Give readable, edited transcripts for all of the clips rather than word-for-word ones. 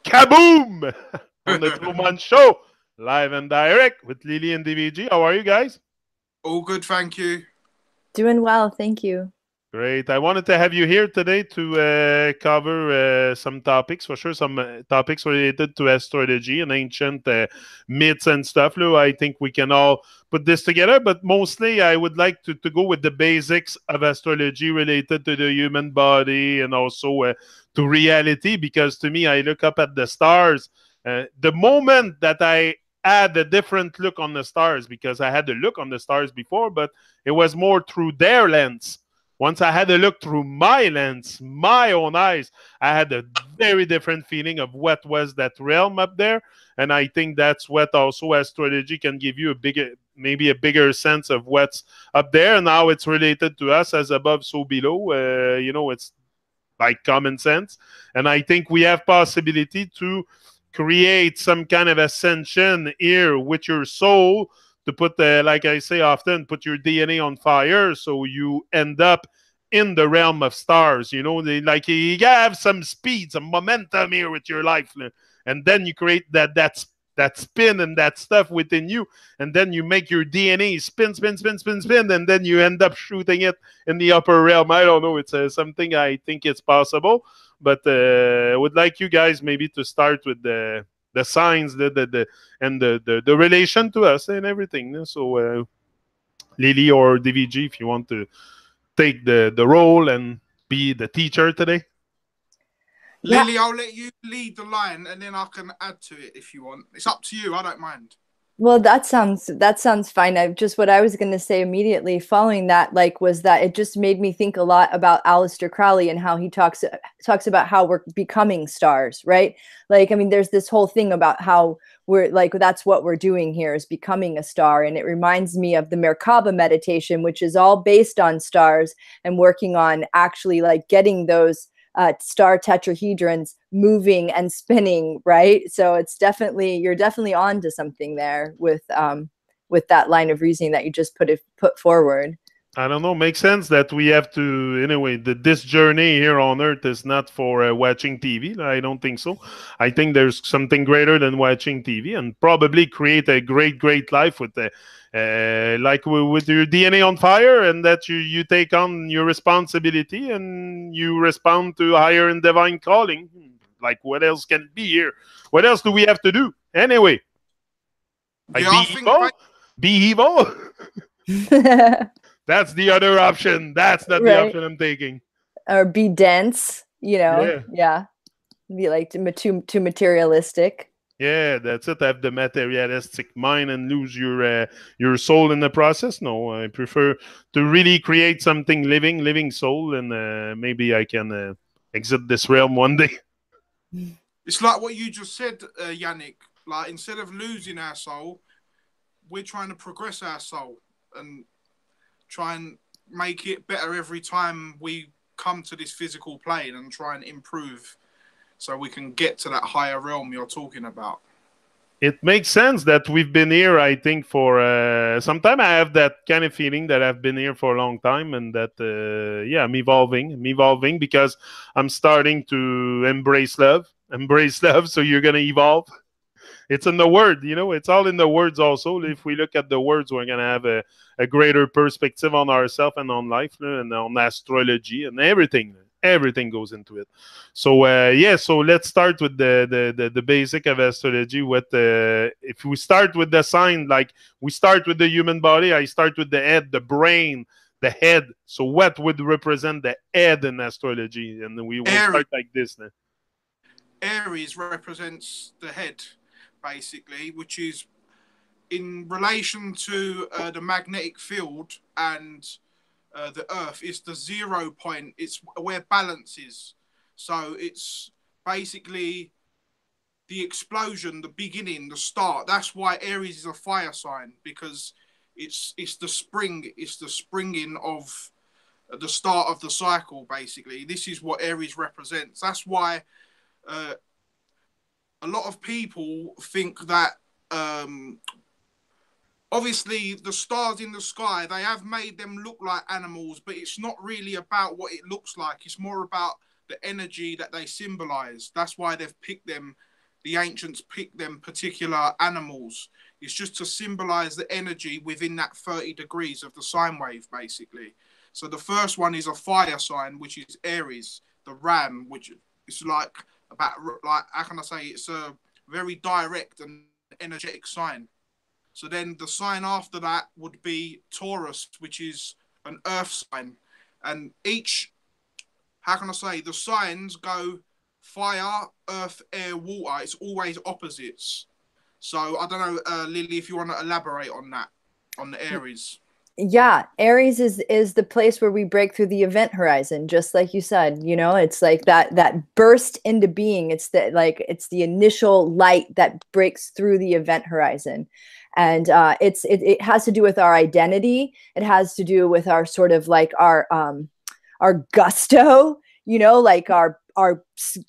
Kaboom! On the TRU-MON show, live and direct with Lily and DVG. How are you guys? All good, thank you. Doing well, thank you. Great. I wanted to have you here today to cover some topics, for sure, some topics related to astrology and ancient myths and stuff. Lou, I think we can all put this together, but mostly I would like to go with the basics of astrology related to the human body and also to reality, because to me, I look up at the stars. The moment that I had a different look on the stars, because I had a look on the stars before, but it was more through their lens. Once I had a look through my lens, my own eyes, I had a very different feeling of what was that realm up there. And I think that's what also astrology can give you maybe a bigger sense of what's up there and how it's related to us as above, so below. It's like common sense. And I think we have possibility to create some kind of ascension here with your soul, to put, like I say often, put your DNA on fire so you end up in the realm of stars. Like you gotta have some speed, some momentum here with your life, and then you create that spin and that stuff within you, and then you make your DNA spin, spin, spin, spin, spin, and then you end up shooting it in the upper realm. I don't know. It's something I think it's possible, but I would like you guys maybe to start with the signs, the relation to us and everything. So, Lily or DVG, if you want to take the role and be the teacher today. Yeah. Lily, I'll let you lead the line and then I can add to it if you want. It's up to you, I don't mind. Well, that sounds fine. What I was going to say immediately following that, was that it just made me think a lot about Aleister Crowley and how he talks about how we're becoming stars, right? There's this whole thing about how we're that's what we're doing here, is becoming a star. And it reminds me of the Merkaba meditation, which is all based on stars and working on actually getting those star tetrahedrons moving and spinning, right? So you're definitely on to something there with that line of reasoning that you just put forward. I don't know. Makes sense that we have to, anyway, this journey here on Earth is not for watching TV. I don't think so. I think there's something greater than watching TV, and probably create a great, great life with with your DNA on fire, and that you take on your responsibility and you respond to higher and divine calling. Like, what else can it be here? What else do we have to do? Anyway, be evil. That's the other option. That's not the option I'm taking. Or be dense, Yeah. Be too materialistic. Yeah, that's it. Have the materialistic mind and lose your soul in the process. No, I prefer to really create something living soul, and maybe I can exit this realm one day. It's like what you just said, Yannick. Like, instead of losing our soul, we're trying to progress our soul and try and make it better every time we come to this physical plane, and try and improve so we can get to that higher realm you're talking about. It makes sense that we've been here, I think, for some time. I have that kind of feeling that I've been here for a long time, and that, I'm evolving because I'm starting to embrace love. So you're going to evolve. It's in the word, it's all in the words also. If we look at the words, we're going to have a greater perspective on ourselves and on life and on astrology and everything. Everything goes into it. So, so let's start with the basic of astrology. If we start with the sign, like we start with the human body, I start with the head, the brain, the head. So what would represent the head in astrology? And we will start like this now. Aries represents the head, basically, which is in relation to the magnetic field and the Earth. It's the 0 point. It's where balance is. So it's basically the explosion, the beginning, the start. That's why Aries is a fire sign, because it's the spring. It's the springing of the start of the cycle, basically. This is what Aries represents. That's why a lot of people think that obviously the stars in the sky, they have made them look like animals, but it's not really about what it looks like. It's more about the energy that they symbolize. That's why they've picked them the ancients picked them particular animals. It's just to symbolize the energy within that 30 degrees of the sine wave, basically. So the first one is a fire sign, which is Aries, the ram, which is like how can I say, it's a very direct and energetic sign. So then the sign after that would be Taurus, which is an earth sign. And each, how can I say, the signs go fire, earth, air, water. It's always opposites. So I don't know, Lily, if you want to elaborate on that, on the Aries. Yeah, Aries is the place where we break through the event horizon, just like you said. You know, it's like that burst into being. It's it's the initial light that breaks through the event horizon, and it has to do with our identity. It has to do with our sort of like our gusto. You know, like our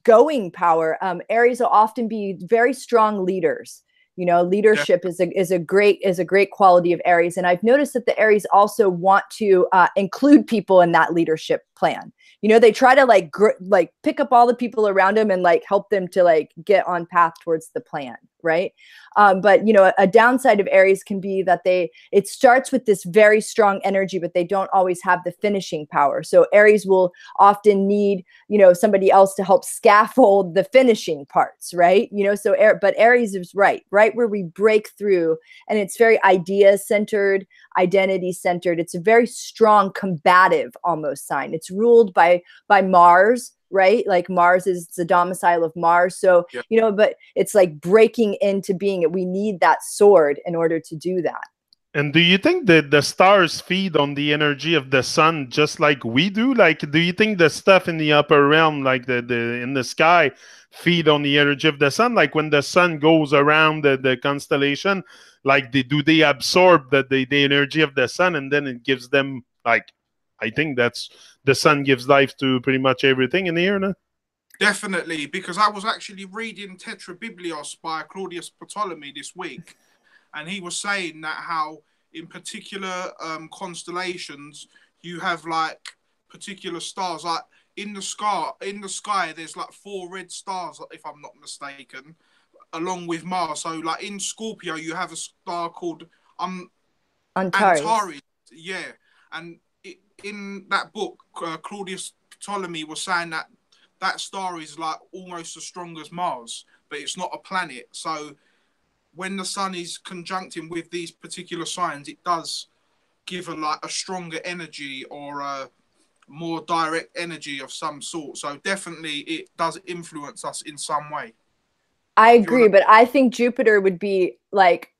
going power. Aries will often be very strong leaders. You know, leadership is a great quality of Aries, and I've noticed that the Aries also want to include people in that leadership plan. You know, they try to like pick up all the people around them and like help them to like get on path towards the plan, right? But you know, a downside of Aries can be that it starts with this very strong energy, but they don't always have the finishing power. So Aries will often need, you know, somebody else to help scaffold the finishing parts, right? You know, so but Aries is right where we break through, and it's very idea centered, identity centered. It's a very strong, combative almost sign. It's ruled by Mars, right? Like Mars is the domicile of Mars. So, you know, but it's like breaking into being. We need that sword in order to do that. And do you think that the stars feed on the energy of the sun just like we do? Like, do you think the stuff in the upper realm, like the in the sky, feed on the energy of the sun? Like when the sun goes around the constellation, like do they absorb the energy of the sun, and then it gives them, like, I think that's the sun gives life to pretty much everything in the air, no? Definitely, because I was actually reading Tetrabiblios by Claudius Ptolemy this week, and he was saying that how in particular constellations you have like particular stars, like in the sky there's like 4 red stars, if I'm not mistaken, along with Mars. So like in Scorpio you have a star called Antares. Yeah, and in that book Claudius Ptolemy was saying that that star is like almost as strong as Mars, but it's not a planet. So when the sun is conjuncting with these particular signs, it does give a stronger energy or a more direct energy of some sort. So definitely it does influence us in some way. I agree, but I think Jupiter would be like,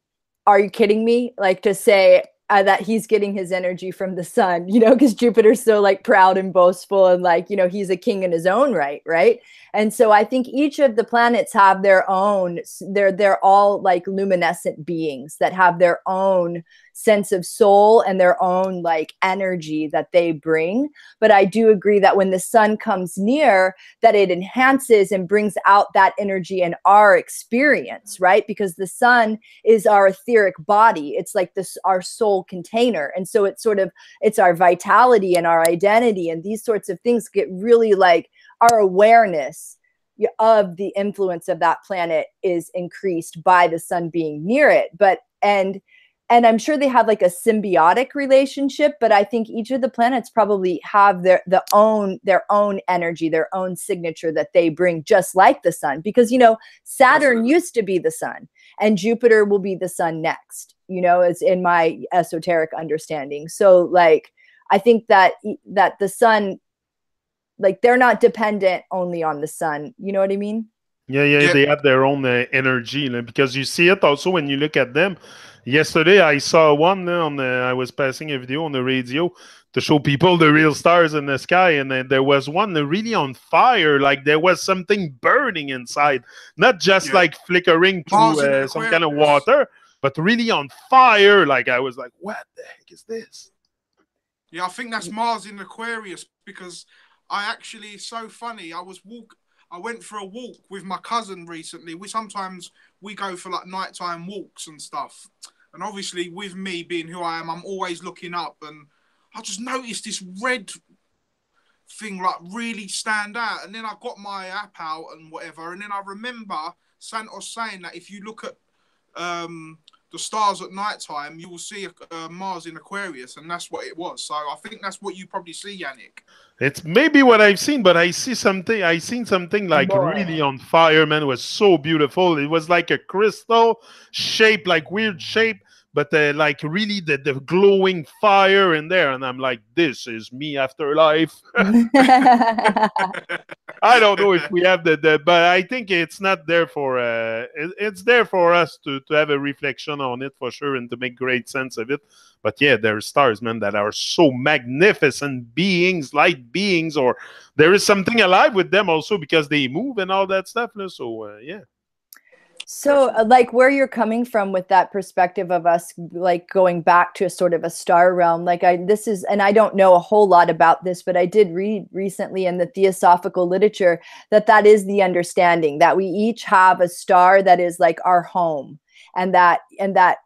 are you kidding me? Like to say that he's getting his energy from the sun, you know, because Jupiter's so like proud and boastful and like, you know, he's a king in his own right, right? And so I think each of the planets have their own, they're all like luminescent beings that have their own sense of soul and their own like energy that they bring. But I do agree that when the sun comes near, that it enhances and brings out that energy in our experience, right? Because the sun is our etheric body. It's like our soul container. And so it's our vitality and our identity, and these sorts of things get really like our awareness of the influence of that planet is increased by the sun being near it. And I'm sure they have like a symbiotic relationship, but I think each of the planets probably have their own energy, their own signature that they bring, just like the sun. Because, you know, Saturn used to be the sun, and Jupiter will be the sun next, you know, it's in my esoteric understanding. So like, I think that the sun, like they're not dependent only on the sun. You know what I mean? Yeah, they have their own energy, because you see it also when you look at them. Yesterday, I saw one I was passing a video on the radio to show people the real stars in the sky, and there was one really on fire, like there was something burning inside, not just like flickering through some kind of water, but really on fire. Like I was like, what the heck is this? Yeah, I think that's Mars in Aquarius, because it's so funny. I went for a walk with my cousin recently. Sometimes we go for like nighttime walks and stuff. And obviously with me being who I am, I'm always looking up, and I just noticed this red thing like really stand out. And then I got my app out and whatever, and then I remember Santos saying that if you look at the stars at night time, you will see Mars in Aquarius, and that's what it was. So I think that's what you probably see, Yannick. It's maybe what I've seen, but I see something. I seen something like really on fire, man. It was so beautiful. It was like a crystal shape, like weird shape, but like really the glowing fire in there. And I'm like, this is me after life. I don't know if we have but I think it's not there for it's there for us to have a reflection on it for sure and to make great sense of it. But yeah, there are stars, man, that are so magnificent beings, light beings, or there is something alive with them also because they move and all that stuff. So yeah. So like where you're coming from with that perspective of us like going back to a sort of a star realm, like and I don't know a whole lot about this, but I did read recently in the theosophical literature that is the understanding, that we each have a star that is like our home, and that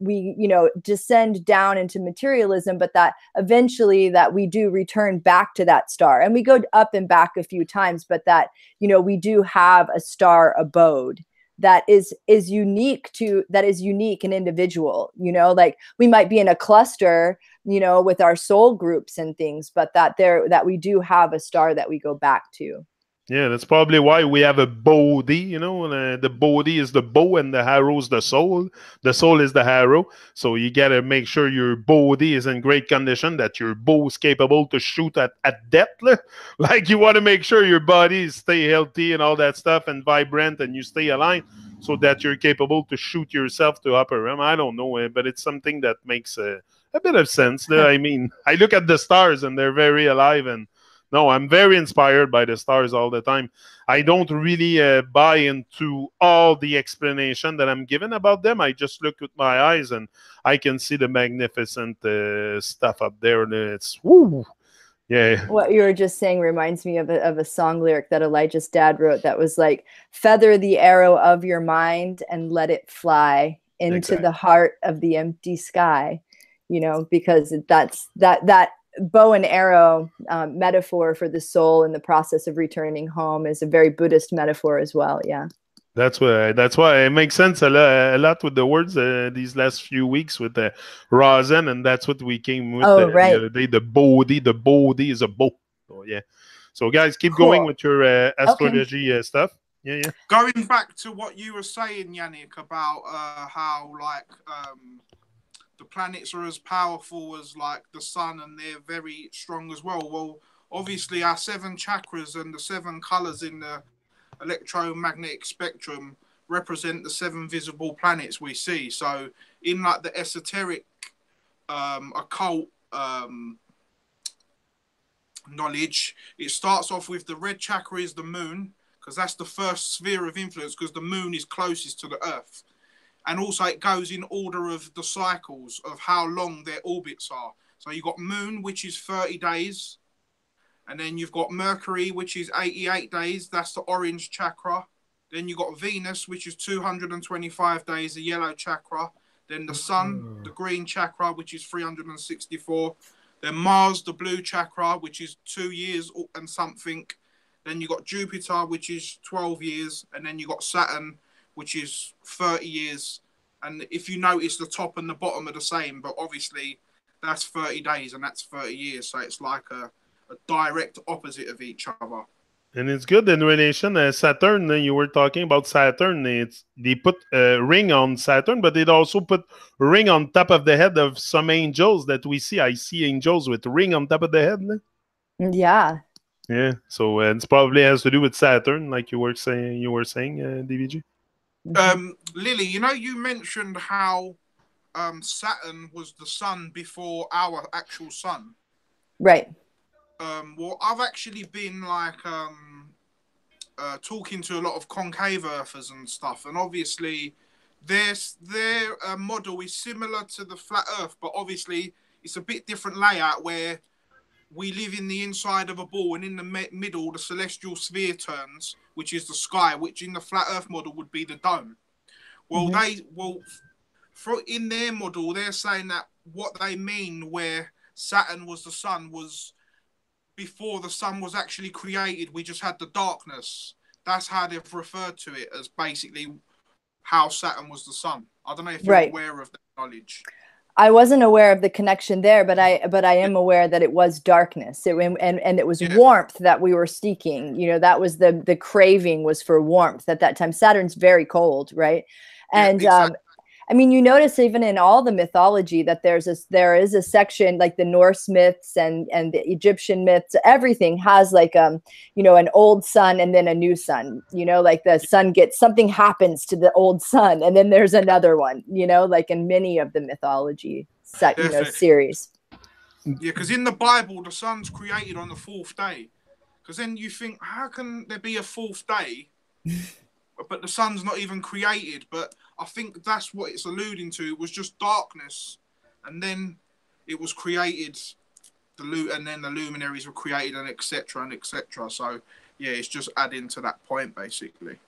we, you know, descend down into materialism, but that eventually that we do return back to that star, and we go up and back a few times, but that, you know, we do have a star abode that is unique and individual. You know, like we might be in a cluster, you know, with our soul groups and things, but that we do have a star that we go back to. Yeah, that's probably why we have a body, you know, the body is the bow and the arrow is the soul. The soul is the arrow. So you got to make sure your body is in great condition, that your bow is capable to shoot at depth. Like you want to make sure your body stay healthy and all that stuff and vibrant and you stay aligned so that you're capable to shoot yourself to upper realm. I don't know, but it's something that makes a bit of sense. I mean, I look at the stars and they're very alive, and no, I'm very inspired by the stars all the time. I don't really buy into all the explanation that I'm given about them. I just look with my eyes and I can see the magnificent stuff up there. And it's, woo, yeah. What you were just saying reminds me of a song lyric that Elijah's dad wrote that was like, feather the arrow of your mind and let it fly into the heart of the empty sky. You know, because that's that bow and arrow metaphor for the soul in the process of returning home is a very Buddhist metaphor as well. Yeah, that's why it makes sense a lot with the words these last few weeks with the rosin, and that's what we came with the other day. The body is a bow. So yeah. So guys, keep going with your astrology stuff. Yeah. Going back to what you were saying, Yannick, about how like the planets are as powerful as like the sun and they're very strong as well. Well, obviously our 7 chakras and the 7 colors in the electromagnetic spectrum represent the 7 visible planets we see. So in like the esoteric occult knowledge, it starts off with the red chakra is the moon, because that's the first sphere of influence, because the moon is closest to the earth. And also it goes in order of the cycles of how long their orbits are. So you've got moon, which is 30 days. And then you've got Mercury, which is 88 days. That's the orange chakra. Then you've got Venus, which is 225 days, the yellow chakra. Then the sun, the green chakra, which is 364. Then Mars, the blue chakra, which is 2 years and something. Then you've got Jupiter, which is 12 years. And then you've got Saturn, which is 30 years. And if you notice, the top and the bottom are the same, but obviously that's 30 days and that's 30 years. So it's like a direct opposite of each other. And it's good in relation to Saturn. You were talking about Saturn. They put a ring on Saturn, but they also put a ring on top of the head of some angels that we see. I see angels with a ring on top of the head. Yeah. Yeah. So it probably has to do with Saturn, like you were saying, DVG. Lily, you know, you mentioned how Saturn was the sun before our actual sun. Right. Well, I've actually been like talking to a lot of concave earthers and stuff, and obviously their model is similar to the flat Earth, but obviously it's a bit different layout where we live in the inside of a ball, and in the middle the celestial sphere turns, which is the sky, which in the flat Earth model would be the dome. Well, in their model, they're saying that what they mean where Saturn was the sun was before the sun was actually created, we just had the darkness. That's how they've referred to it, as basically how Saturn was the sun. I don't know if you're aware of that knowledge. I wasn't aware of the connection there, but I am aware that it was darkness. And it was warmth that we were seeking. You know, that was the craving was for warmth at that time. Saturn's very cold, right? And exactly. I mean, you notice even in all the mythology that there is a section like the Norse myths and the Egyptian myths. Everything has like you know, an old sun and then a new sun. You know, like the sun gets something happens to the old sun, and then there's another one. You know, like in many of the mythology series. Yeah, because in the Bible, the sun's created on the 4th day. Because then you think, how can there be a 4th day? But the sun's not even created. But I think that's what it's alluding to. It was just darkness, and then it was created. And then the luminaries were created, and etc. and etc. So yeah, it's just adding to that point basically.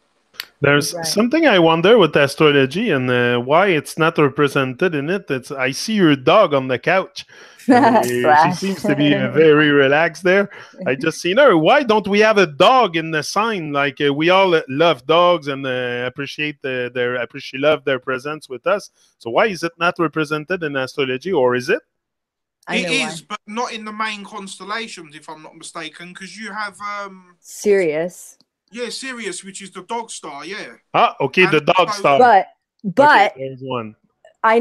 There's something I wonder with astrology and why it's not represented in it. I see your dog on the couch. She seems to be very relaxed there. I just seen her. Why don't we have a dog in the sign? Like we all love dogs and appreciate love their presence with us. So why is it not represented in astrology, or is it? It is, but not in the main constellations, if I'm not mistaken, because you have Sirius. Yeah, Sirius, which is the dog star, yeah. Ah, okay, the dog star. But okay, there's one. I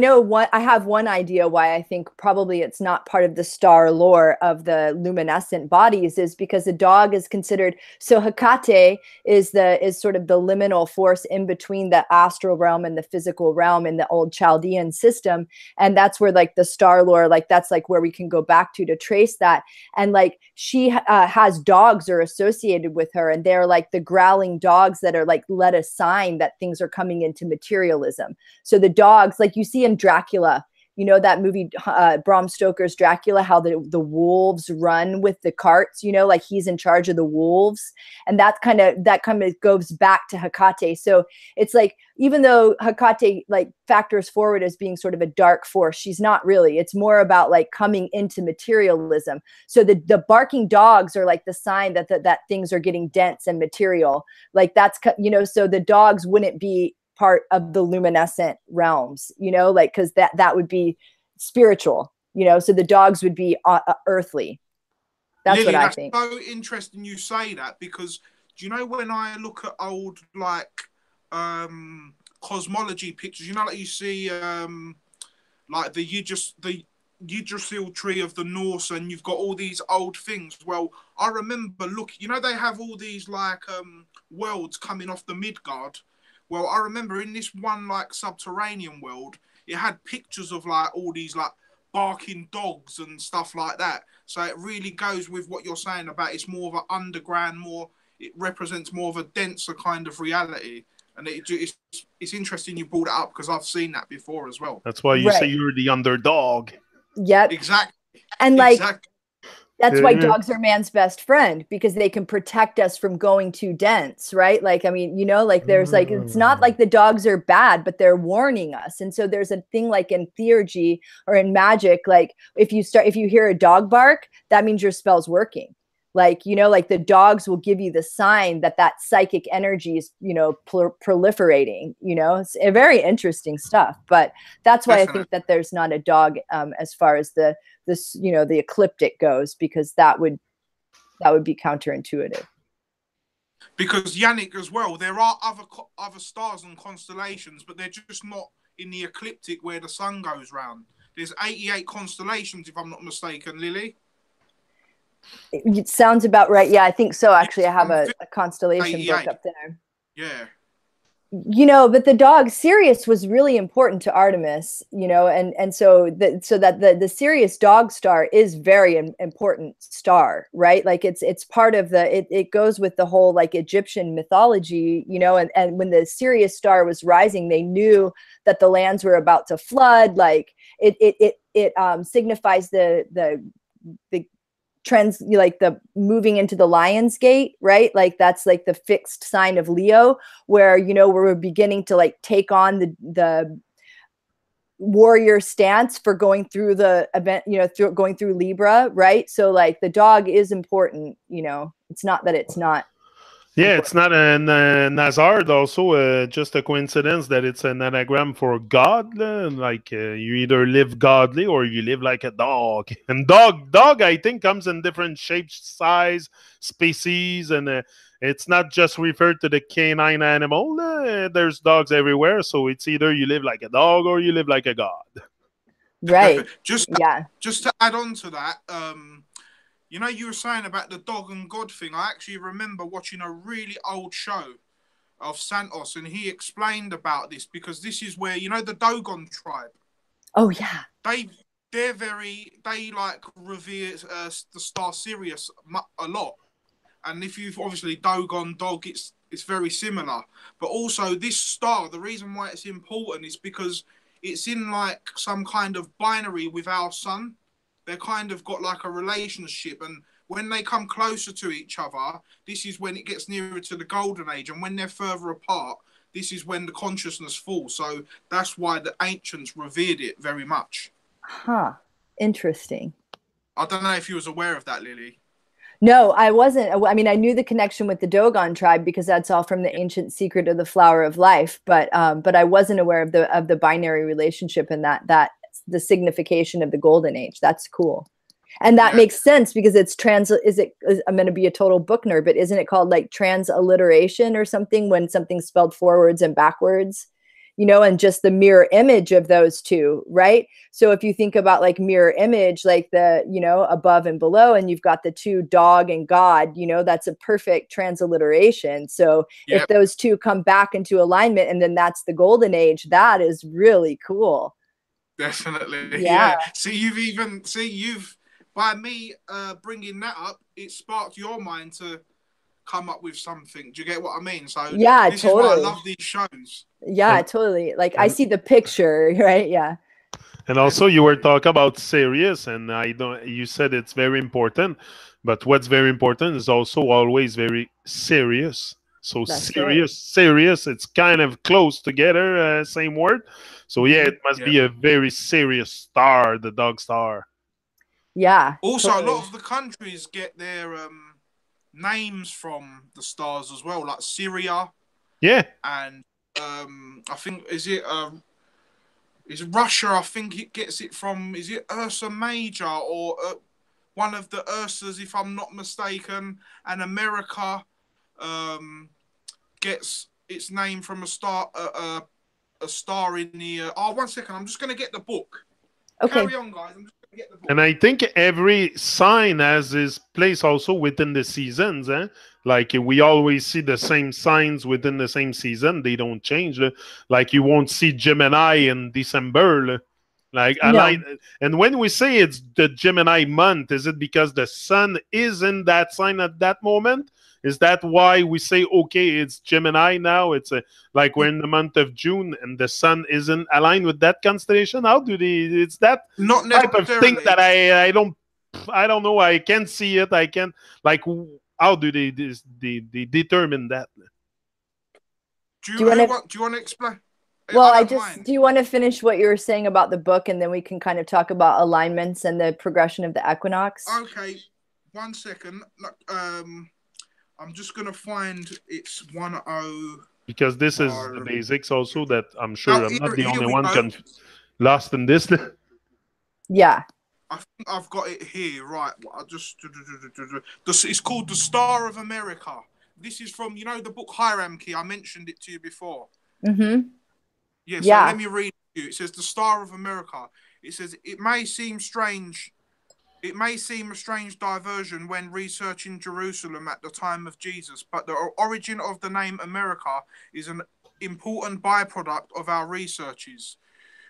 have one idea why I think probably it's not part of the star lore of the luminescent bodies is because the dog is considered, so Hecate is sort of the liminal force in between the astral realm and the physical realm in the old Chaldean system. And that's where like the star lore, like that's like where we can go back to trace that. And like she has dogs are associated with her, and they're like the growling dogs that are like let a sign that things are coming into materialism. So the dogs, like you see in Dracula, you know, that movie, Bram Stoker's Dracula, how the wolves run with the carts, you know, like he's in charge of the wolves. And that kind of goes back to Hecate. So it's like, even though Hecate like factors forward as being sort of a dark force, she's not really. It's more about like coming into materialism. So the barking dogs are like the sign that things are getting dense and material. Like that's, you know, so the dogs wouldn't be part of the luminescent realms, you know, like, because that would be spiritual, you know, so the dogs would be earthly. That's Lily, what I think. So interesting you say that, because do you know, when I look at old like cosmology pictures, you know, like you see like the Yggdrasil tree of the Norse, and you've got all these old things. Well, I remember you know, they have all these like worlds coming off the Midgard. Well, I remember in this one like subterranean world, it had pictures of like all these like barking dogs and stuff like that. So it really goes with what you're saying about it's more of an underground, it represents more of a denser kind of reality. And it's interesting you brought it up, because I've seen that before as well. That's why you say you're the underdog. Yep. Exactly. And like, that's why dogs are man's best friend, because they can protect us from going too dense, right? Like, I mean, you know, like there's like, it's not like the dogs are bad, but they're warning us. And so there's a thing like in theurgy or in magic, like if you hear a dog bark, that means your spell's working. Like, you know, like the dogs will give you the sign that psychic energy is, you know, proliferating, you know. It's a very interesting stuff. But that's why I think that there's not a dog as far as this, you know, the ecliptic goes, because that would be counterintuitive. Because Yannick as well, there are other stars and constellations, but they're just not in the ecliptic where the sun goes round. There's 88 constellations, if I'm not mistaken, Lily. It sounds about right. Yeah, I think so. Actually, I have a constellation book up there. Yeah. You know, but the dog Sirius was really important to Artemis, you know, and so that the Sirius dog star is very important star, right? Like it's part of it goes with the whole like Egyptian mythology, you know, and when the Sirius star was rising, they knew that the lands were about to flood. Like it signifies the trends, like the moving into the Lion's Gate, right? Like that's like the fixed sign of Leo, where, you know, we're beginning to like take on the warrior stance for going through the event, going through Libra, right? So like the dog is important, it's not that it's not Yeah, important. it's not an Nazard also just a coincidence that it's an anagram for God. Like you either live godly or you live like a dog. And dog, I think comes in different shapes, size, species, and it's not just referred to the canine animal. There's dogs everywhere, so it's either you live like a dog or you live like a god. Right. just Yeah. just to add on to that, you were saying about the dog and God thing. I actually remember watching a really old show of Santos, and he explained about this because this is where the Dogon tribe. Oh yeah. They like revere the star Sirius a lot, and if you've obviously Dogon dog, it's very similar. But also this star, the reason why it's important is because it's in like some kind of binary with our sun. They're kind of got like a relationship, and when they come closer to each other, this is when it gets nearer to the golden age, and when they're further apart, this is when the consciousness falls. So that's why the ancients revered it very much. Huh. Interesting. I don't know if you was aware of that, Lily. No, I wasn't. I mean, I knew the connection with the Dogon tribe because that's all from the ancient secret of the flower of life, but I wasn't aware of the binary relationship and that the signification of the golden age. That's cool. And that makes sense because it's I'm going to be a total book nerd, but isn't it called like transliteration or something when something's spelled forwards and backwards, and just the mirror image of those two, right? So if you think about like mirror image, like the, above and below, and you've got the two, dog and God, that's a perfect transliteration. So if those two come back into alignment and then that's the golden age, that is really cool. Definitely. Yeah. You've by me bringing that up, it sparked your mind to come up with something. Do you get what I mean? So yeah, this totally. is why I love these shows. Yeah, totally. Like I see the picture, right? Yeah. And also, you were talking about serious, and you said it's very important, but what's very important is also always very serious. So That's serious, it's kind of close together, same word. So yeah, it must be a very serious star, the dog star. Yeah. Also, totally. A lot of the countries get their names from the stars as well, like Syria. Yeah. And I think is Russia? I think it gets it from Ursa Major or one of the Ursas, if I'm not mistaken. And America gets its name from a star in the. One second, I'm just going to get the book. Okay. Carry on, guys. I'm just going to get the book. And I think every sign has its place also within the seasons. Like we always see the same signs within the same season. They don't change. Like you won't see Gemini in December. Like no. And when we say it's the Gemini month, is it because the sun is in that sign at that moment? Is that why we say, okay, it's Gemini now? It's like we're in the month of June and the sun isn't aligned with that constellation? How do they? It's that not type of thing that I don't know. I can't see it. I can't like. How do they determine that? Do you want to explain? Well, do you want to finish what you were saying about the book, and then we can kind of talk about alignments and the progression of the equinox? Okay, 1 second. I'm just gonna find it's 10. Because this is the basics also that I'm sure I'm not the only one lost in this. Yeah. I think I've got it here, right? It's called The Star of America. This is from, the book Hierarchy. I mentioned it to you before. Mm-hmm. Yeah, so let me read it to you. It says, The Star of America. It says, it may seem a strange diversion when researching Jerusalem at the time of Jesus, but the origin of the name America is an important byproduct of our researches.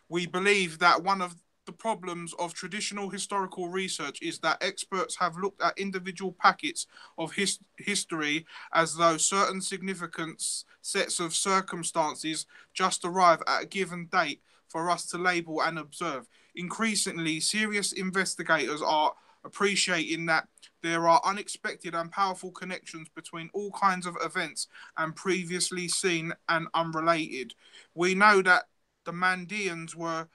We believe that one of the problems of traditional historical research is that experts have looked at individual packets of history as though certain significant sets of circumstances just arrive at a given date for us to label and observe. Increasingly, serious investigators are appreciating that there are unexpected and powerful connections between all kinds of events and previously seen and unrelated. We know that the Mandeans were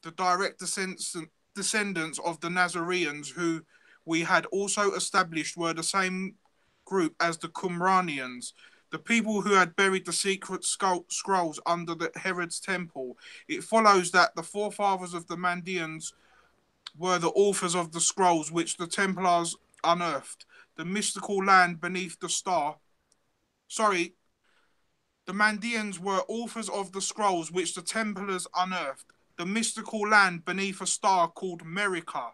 the direct descendants of the Nazareans, who we had also established were the same group as the Qumranians, the people who had buried the secret scrolls under the Herod's temple. It follows that the forefathers of the Mandeans were the authors of the scrolls which the Templars unearthed. The mystical land beneath the star. Sorry, the Mandeans were authors of the scrolls which the Templars unearthed. The mystical land beneath a star called Merica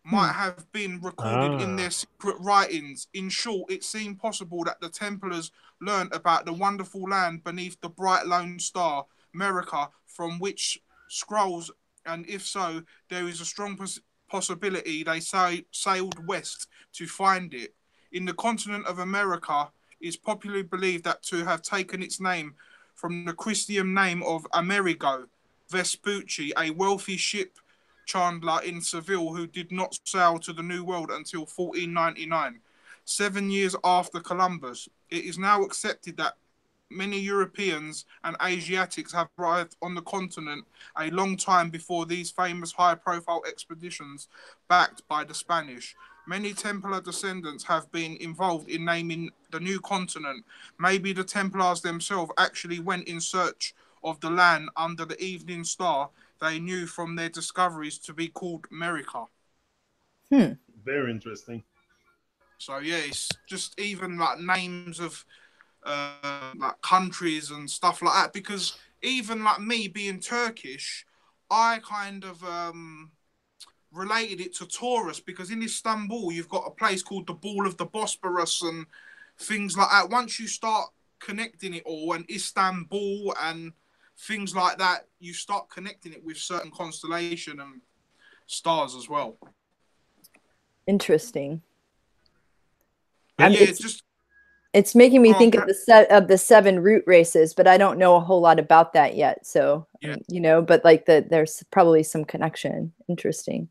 might have been recorded in their secret writings. In short, it seemed possible that the Templars learned about the wonderful land beneath the bright lone star, Merica, from which scrolls, and if so, there is a strong possibility they sailed west to find it. In the continent of America, it is popularly believed that to have taken its name from the Christian name of Amerigo Vespucci, a wealthy ship chandler in Seville who did not sail to the New World until 1499, 7 years after Columbus. It is now accepted that many Europeans and Asiatics have arrived on the continent a long time before these famous high-profile expeditions backed by the Spanish. Many Templar descendants have been involved in naming the new continent. Maybe the Templars themselves actually went in search of the land under the evening star they knew from their discoveries to be called Merica. Very interesting. So yeah, it's just even like names of like countries and stuff like that, because even like me being Turkish, I kind of related it to Taurus, because in Istanbul you've got a place called the Ball of the Bosporus and things like that. Once you start connecting it all, and Istanbul and things like that, you start connecting it with certain constellation and stars as well. Interesting. But yeah, it's making me think of the 7 root races, but I don't know a whole lot about that yet. So, yeah. You know, but like there's probably some connection. Interesting.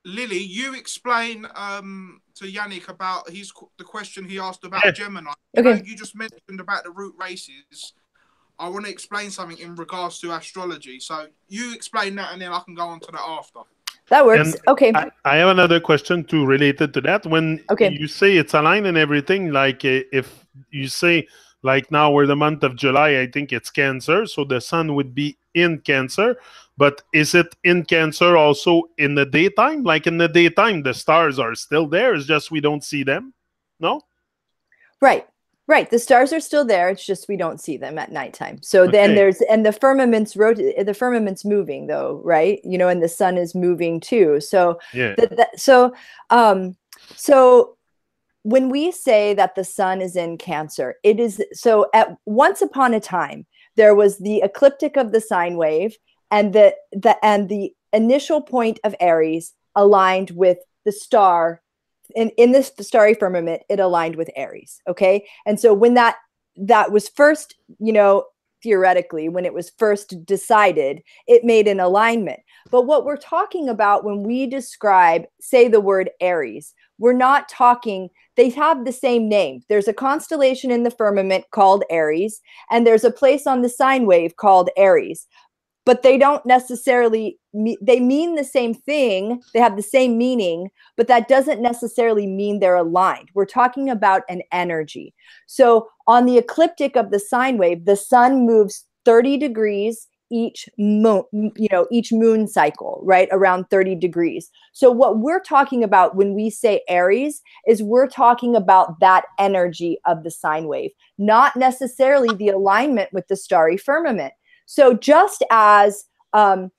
Lily, you explain to Yannick about the question he asked about Gemini. Okay. You just mentioned about the root races. I want to explain something in regards to astrology. So you explain that, and then I can go on to that after. That works. And okay. I have another question too related to that. When you say it's aligned and everything, like if you say, like now we're the month of July, I think it's Cancer, so the sun would be in Cancer. But is it in Cancer also in the daytime? Like in the daytime, the stars are still there. It's just we don't see them. No? Right. The stars are still there. It's just we don't see them at nighttime. So then the firmament's moving though, right? You know, and the sun is moving too. So yeah. So when we say that the sun is in Cancer, it is so. At once upon a time, there was the ecliptic of the sine wave, and the initial point of Aries aligned with the star. In this starry firmament, it aligned with Aries. Okay. And so when that was first, you know, theoretically, when it was first decided, it made an alignment. But what we're talking about when we describe, say, the word Aries, we're not talking, they have the same name. There's a constellation in the firmament called Aries, and there's a place on the sine wave called Aries. But they don't necessarily, they mean the same thing. They have the same meaning, but that doesn't necessarily mean they're aligned. We're talking about an energy. So on the ecliptic of the sine wave, the sun moves 30 degrees each moon, each moon cycle, right? Around 30 degrees. So what we're talking about when we say Aries is we're talking about that energy of the sine wave, not necessarily the alignment with the starry firmament. So just as I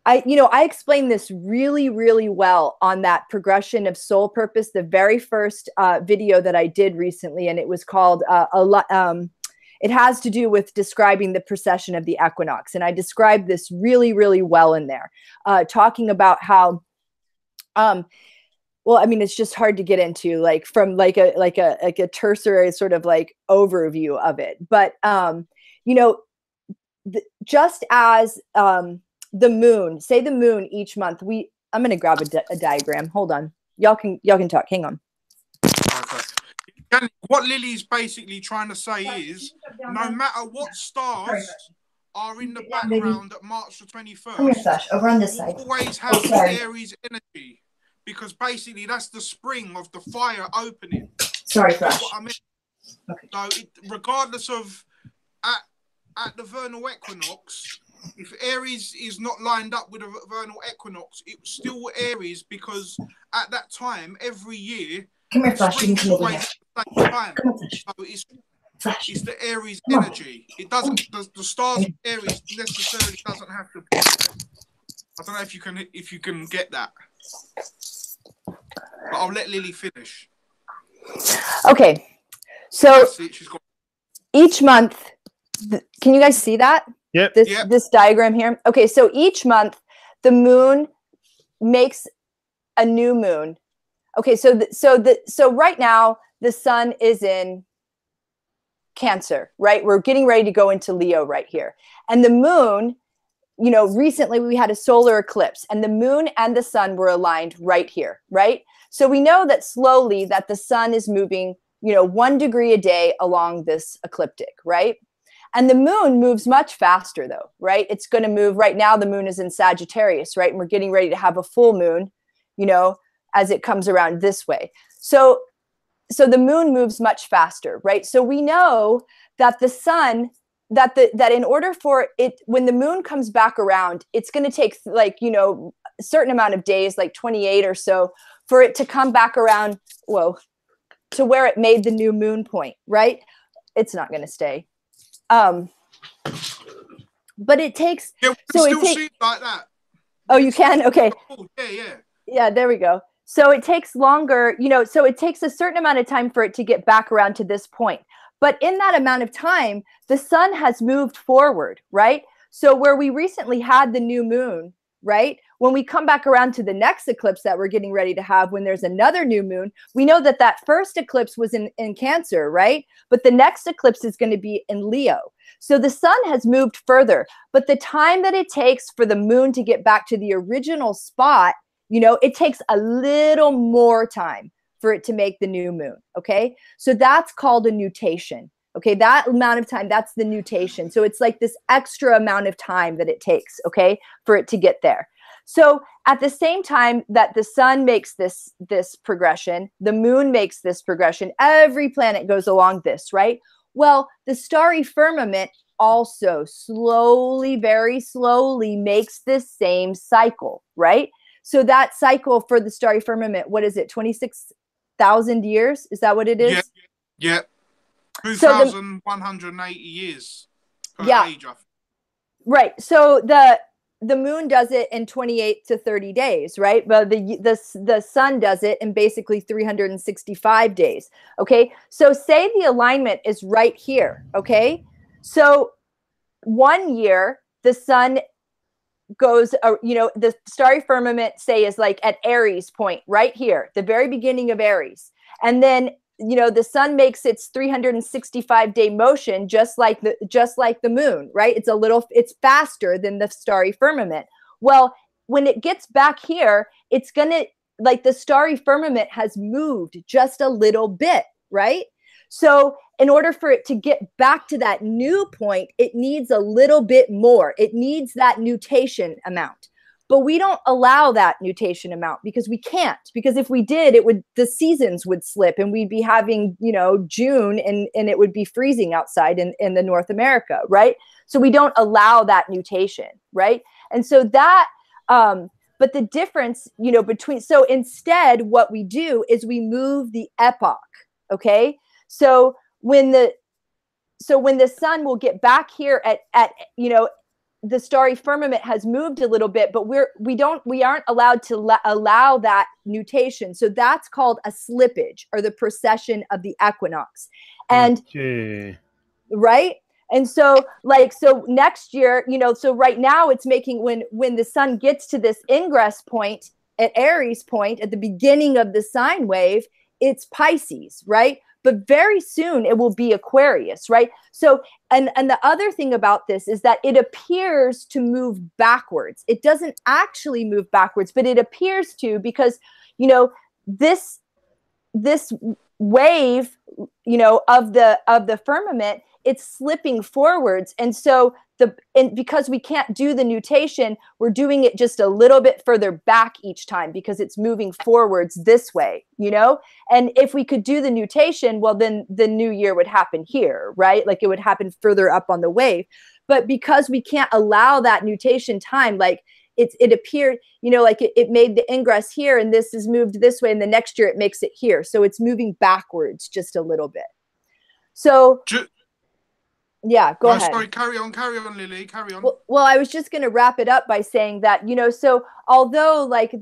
explained this really, really well on that progression of soul purpose, the very first video that I did recently, and it was called it has to do with describing the precession of the equinox, and I described this really, really well in there, talking about how. Well, I mean, it's just hard to get into, like from like a tertiary sort of like overview of it, but just as the moon, say the moon each month, I'm going to grab a diagram. Hold on. Y'all can talk. Hang on. Okay. What Lily's basically trying to say is no matter what stars are in the background at March the 21st, come here, Flash, over on this side. Always have the Aries energy, because basically that's the spring of the fire opening. Sorry, Flash. That's what I mean. Okay. So regardless of at the vernal equinox, if Aries is not lined up with a vernal equinox, it's still Aries, because at that time every year, come here, Flash. You can come over here. Time. So it's the Aries energy. It doesn't. The stars of Aries necessarily doesn't have to be. I don't know if you can get that, but I'll let Lily finish. Okay, so each month, can you guys see that? Yep. This diagram here. Okay, so each month the moon makes a new moon. Okay, so right now the sun is in Cancer, right? We're getting ready to go into Leo right here. And the moon, you know, recently we had a solar eclipse and the moon and the sun were aligned right here, right? So we know that slowly that the sun is moving, you know, 1 degree a day along this ecliptic, right? And the moon moves much faster though, right? It's going to move right now. The moon is in Sagittarius, right? And we're getting ready to have a full moon, you know, as it comes around this way. So the moon moves much faster, right? So we know that the sun, that in order for it, when the moon comes back around, it's going to take like, you know, a certain amount of days, like 28 or so, for it to come back around, to where it made the new moon point, right? It's not going to stay. But it takes, yeah, we still see it like that. Oh, you can? Okay. Oh, yeah. Yeah, there we go. So it takes longer, you know, so it takes a certain amount of time for it to get back around to this point. But in that amount of time, the sun has moved forward, right? So where we recently had the new moon, right? When we come back around to the next eclipse that we're getting ready to have, when there's another new moon, we know that that first eclipse was in Cancer, right? But the next eclipse is going to be in Leo. So the sun has moved further, but the time that it takes for the moon to get back to the original spot, you know, it takes a little more time for it to make the new moon, okay? So that's called a nutation, okay? That amount of time, that's the nutation. So it's like this extra amount of time that it takes, okay, for it to get there. So at the same time that the sun makes this progression, the moon makes this progression, every planet goes along this, right? Well, the starry firmament also slowly, very slowly makes this same cycle, right? So that cycle for the starry firmament, what is it, 26,000 years? Is that what it is? Yeah. 2,180 years per age. Right. So the moon does it in 28 to 30 days, right? But the sun does it in basically 365 days. Okay. So say the alignment is right here. Okay. So 1 year, the sun goes, you know, the starry firmament, say, is like at Aries point right here, the very beginning of Aries. And then, you know, the sun makes its 365-day motion just like the moon, right? It's faster than the starry firmament. Well, when it gets back here, it's gonna, like, the starry firmament has moved just a little bit, right? So in order for it to get back to that new point, it needs a little bit more. It needs that nutation amount. But we don't allow that nutation amount because we can't. Because if we did, the seasons would slip and we'd be having, you know, June and it would be freezing outside in the North America, right? So we don't allow that nutation, right? And so that, but the difference, you know, so instead what we do is we move the epoch, okay? So when the sun will get back here at you know, the starry firmament has moved a little bit, but we aren't allowed to allow that nutation. So that's called a slippage, or the precession of the equinox. And right. And so next year, you know, so right now it's making, when the sun gets to this ingress point at Aries point at the beginning of the sine wave, it's Pisces, right? But very soon it will be Aquarius, right? So, and the other thing about this is that it appears to move backwards. It doesn't actually move backwards, but it appears to, because, you know, this wave, you know, of the firmament it's slipping forwards. And so because we can't do the nutation, we're doing it just a little bit further back each time because it's moving forwards this way, you know? And if we could do the nutation, well, then the new year would happen here, right? Like it would happen further up on the wave. But because we can't allow that nutation time, like it appeared, you know, like it made the ingress here and this is moved this way and the next year it makes it here. So it's moving backwards just a little bit. So yeah, go ahead. Sorry, carry on, Lily, carry on. Well, I was just going to wrap it up by saying that, you know, so although like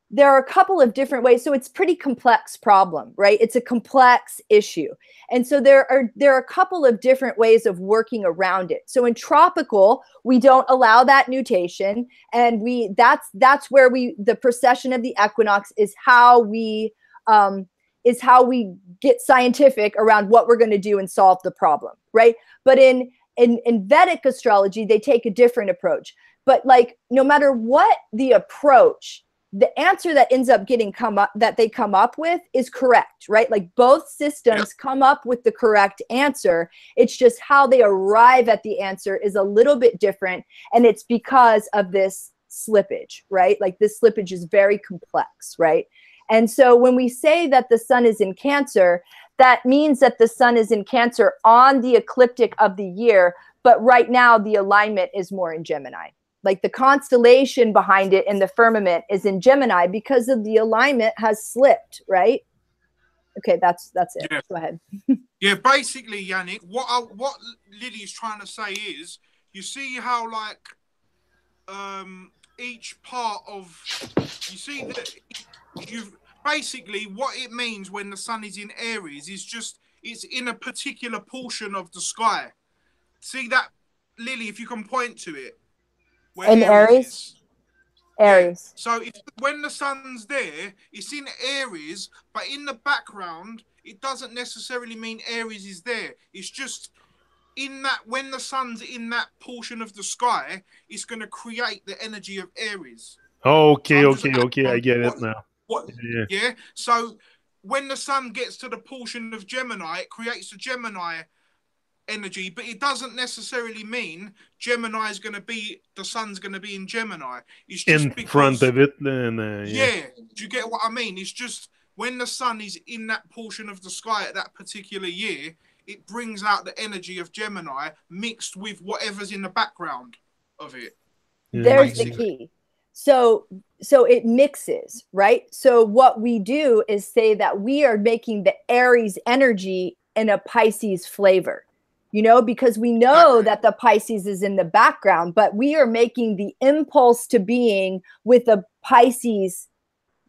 there are a couple of different ways, so it's pretty complex problem, right? It's a complex issue. And so there are a couple of different ways of working around it. So in tropical, we don't allow that nutation. And that's where the precession of the equinox is how we get scientific around what we're going to do and solve the problem, right? But in Vedic astrology, they take a different approach. But like, no matter what the approach, the answer that ends up that they come up with is correct, right? Like both systems come up with the correct answer. It's just how they arrive at the answer is a little bit different. And it's because of this slippage, right? Like this slippage is very complex, right? And so when we say that the sun is in Cancer, that means that the sun is in Cancer on the ecliptic of the year. But right now the alignment is more in Gemini. Like the constellation behind it in the firmament is in Gemini because of the alignment has slipped, right? Okay, that's it. Yeah. Go ahead. Yeah, basically, Yannick, what Lily is trying to say is, you see how like each part of, you see that basically what it means when the sun is in Aries is just it's in a particular portion of the sky. See that, Lily, if you can point to it. In Aries? Aries. Yeah. So when the sun's there, it's in Aries, but in the background, it doesn't necessarily mean Aries is there. It's just in that, when the sun's in that portion of the sky, it's going to create the energy of Aries. Okay, I get it now. Yeah. So when the sun gets to the portion of Gemini, it creates the Gemini energy, but it doesn't necessarily mean Gemini is going to be, the sun's going to be in Gemini. It's just in front of it. Then, yeah. Do you get what I mean? It's just when the sun is in that portion of the sky at that particular year, it brings out the energy of Gemini mixed with whatever's in the background of it. There's the key. So it mixes, right? So what we do is say that we are making the Aries energy in a Pisces flavor. You know, because we know that the Pisces is in the background, but we are making the impulse to being with a Pisces,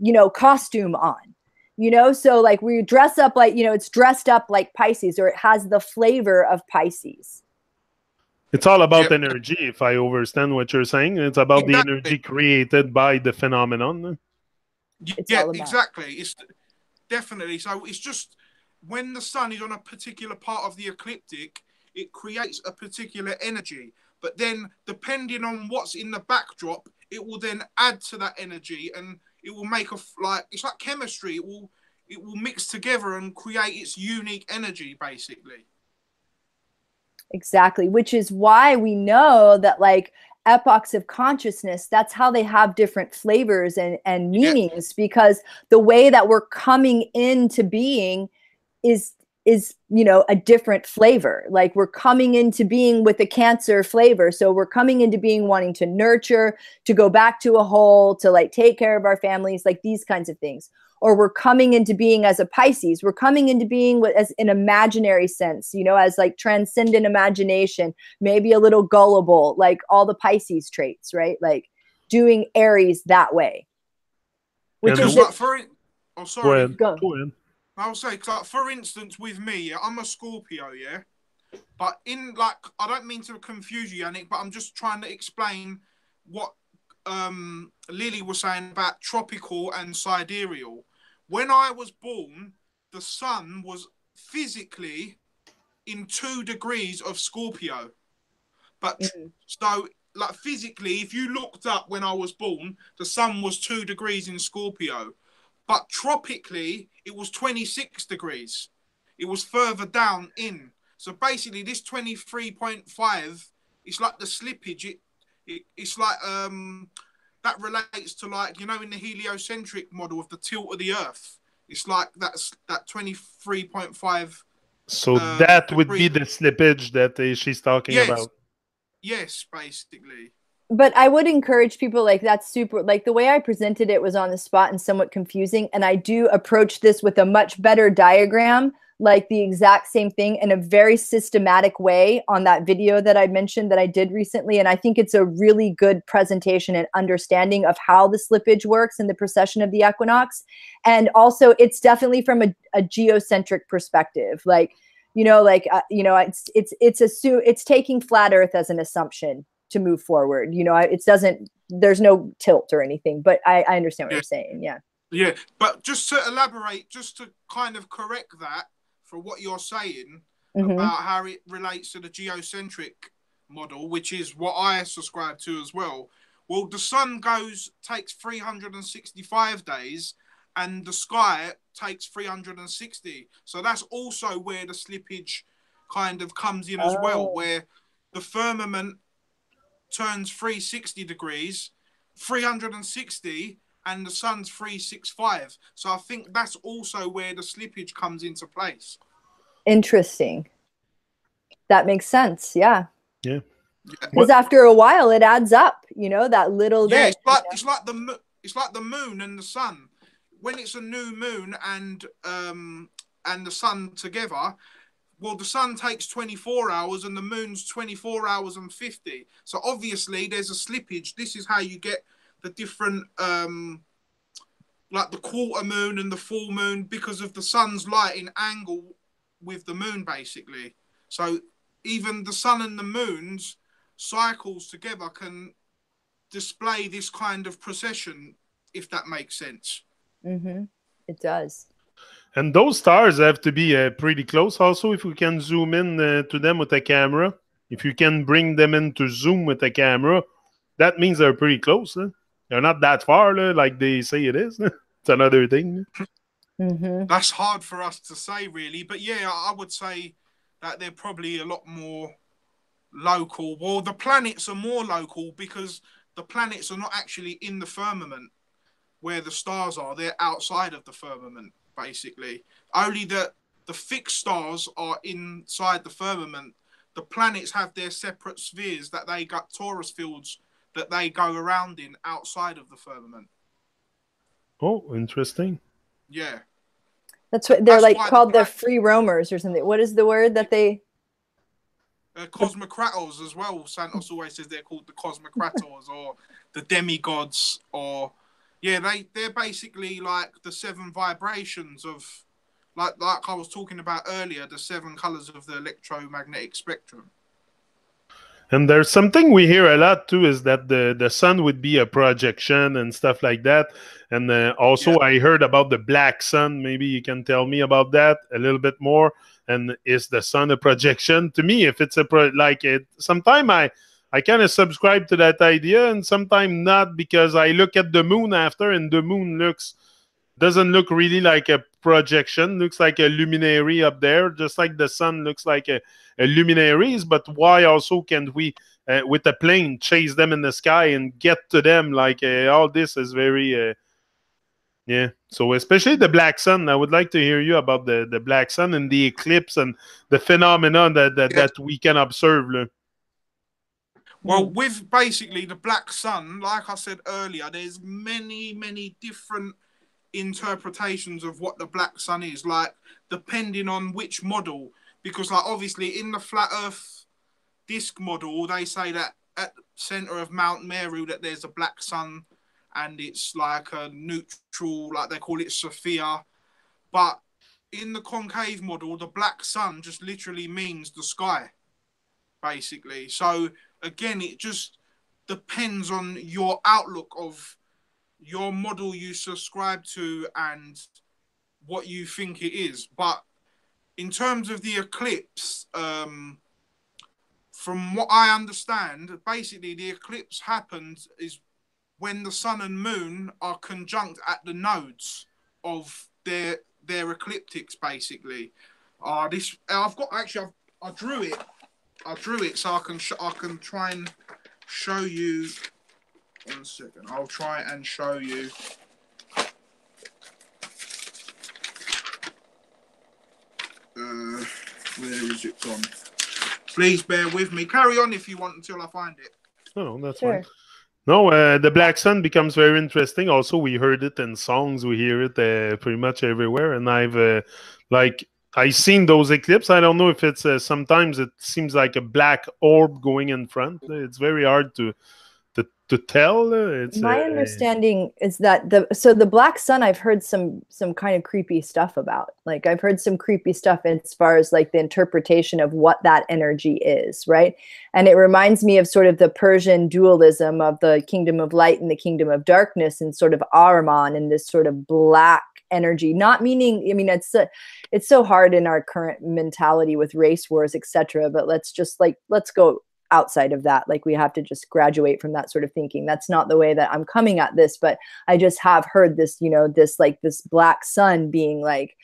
you know, costume on, you know, so like we dress up like, you know, it's dressed up like Pisces, or it has the flavor of Pisces. It's all about energy, if I understand what you're saying. It's about the energy created by the phenomenon. Exactly. It's definitely. So it's just when the sun is on a particular part of the ecliptic, it creates a particular energy. But then depending on what's in the backdrop, it will then add to that energy, and it will make it's like chemistry. It will mix together and create its unique energy, basically. Exactly, which is why we know that like epochs of consciousness, that's how they have different flavors and meanings, because the way that we're coming into being is, you know, a different flavor. Like we're coming into being with a Cancer flavor. So we're coming into being wanting to nurture, to go back to a whole, to like take care of our families, like these kinds of things. Or we're coming into being as a Pisces. We're coming into being as an imaginary sense, you know, as like transcendent imagination, maybe a little gullible, like all the Pisces traits, right? Like doing Aries that way. Which is like oh, sorry. Go ahead. I'll say, like, for instance, with me, I'm a Scorpio, yeah? But I don't mean to confuse you, Yannick, but I'm just trying to explain what Lily was saying about tropical and sidereal. When I was born, the sun was physically in 2 degrees of Scorpio. But so, like, physically, if you looked up when I was born, the sun was 2 degrees in Scorpio. But tropically, it was 26 degrees. it was further down in. So basically, this 23.5, it's like the slippage. It's like that relates to, like, you know, in the heliocentric model of the tilt of the Earth. It's like that 23.5. So that would degree. be the slippage that she's talking Yes, about. yes, basically. But I would encourage people, like, that's super, like the way I presented it was on the spot and somewhat confusing. And I do approach this with a much better diagram, like the exact same thing in a very systematic way on that video that I mentioned that I did recently. And I think it's a really good presentation and understanding of how the slippage works and the precession of the equinox. And also it's definitely from a geocentric perspective. Like, you know, like, it's taking flat Earth as an assumption to move forward. You know, it doesn't, there's no tilt or anything, but I understand what you're saying. Yeah. Yeah. But just to elaborate, just to kind of correct that for what you're saying about how it relates to the geocentric model, which is what I subscribe to as well. Well, the sun takes 365 days and the sky takes 360. So that's also where the slippage kind of comes in as well, where the firmament turns 360 degrees, 360, and the sun's 365. So I think that's also where the slippage comes into place. Interesting. That makes sense. Yeah. Yeah. Because after a while, it adds up. You know, that little bit. It's like the moon and the sun. When it's a new moon and the sun together, well, the sun takes 24 hours and the moon's 24 hours and 50. So obviously there's a slippage. This is how you get the different, like the quarter moon and the full moon, because of the sun's light in angle with the moon, basically. So even the sun and the moon's cycles together can display this kind of precession, if that makes sense. It does. And those stars have to be pretty close. Also, if we can zoom in to them with a camera, if you can bring them into zoom with a camera, that means they're pretty close. Huh? They're not that far, like they say it is. It's another thing. That's hard for us to say, really. But yeah, I would say that they're probably a lot more local. Well, the planets are more local because the planets are not actually in the firmament where the stars are. They're outside of the firmament, basically. Only the fixed stars are inside the firmament. The planets have their separate spheres that they got, torus fields that they go around in outside of the firmament. Oh, interesting. Yeah. That's what they're like called, the free roamers or something. What is the word that they... Cosmocrators as well. Santos always says they're called the Cosmocrators or the demigods, or yeah, they're basically like the 7 vibrations of, like I was talking about earlier, the 7 colors of the electromagnetic spectrum. And there's something we hear a lot too, is that the sun would be a projection and stuff like that. And also I heard about the black sun. Maybe you can tell me about that a little bit more. And is the sun a projection? To me, if it's sometime I kind of subscribe to that idea, and sometimes not, because I look at the moon after, and the moon doesn't look really like a projection. Looks like a luminary up there, just like the sun looks like a luminaries. But why also can't we, with a plane, chase them in the sky and get to them? Like all this is very... yeah. So especially the black sun, I would like to hear you about the black sun and the eclipse and the phenomenon that we can observe. Well, with basically the black sun, like I said earlier, there's many different interpretations of what the black sun is, like depending on which model. Because like obviously in the flat Earth disk model, they say that at the center of Mount Meru that there's a black sun, and it's like a neutral, like they call it Sophia. But in the concave model, the black sun just literally means the sky, basically. So again, it just depends on your outlook of your model you subscribe to and what you think it is. But in terms of the eclipse, from what I understand, basically the eclipse happens is when the sun and moon are conjunct at the nodes of their ecliptics, basically. This I've got actually. I drew it. I drew it so I can try and show you. 1 second. I'll try and show you. Where is it gone? Please bear with me. Carry on if you want until I find it. No, that's Sure. fine. No, the black sun becomes very interesting. Also, we heard it in songs. We hear it pretty much everywhere. And I've seen those eclipses. I don't know if it's sometimes it seems like a black orb going in front. It's very hard to tell. It's My understanding is that the black sun, I've heard some kind of creepy stuff about. Like I've heard some creepy stuff as far as like the interpretation of what that energy is, right? And it reminds me of sort of the Persian dualism of the kingdom of light and the kingdom of darkness, and sort of Ahriman and this sort of black energy. Not meaning, I mean, it's so hard in our current mentality with race wars, etc. But let's go outside of that. Like we have to just graduate from that sort of thinking. That's not the way that I'm coming at this, but I just have heard this, this black sun being like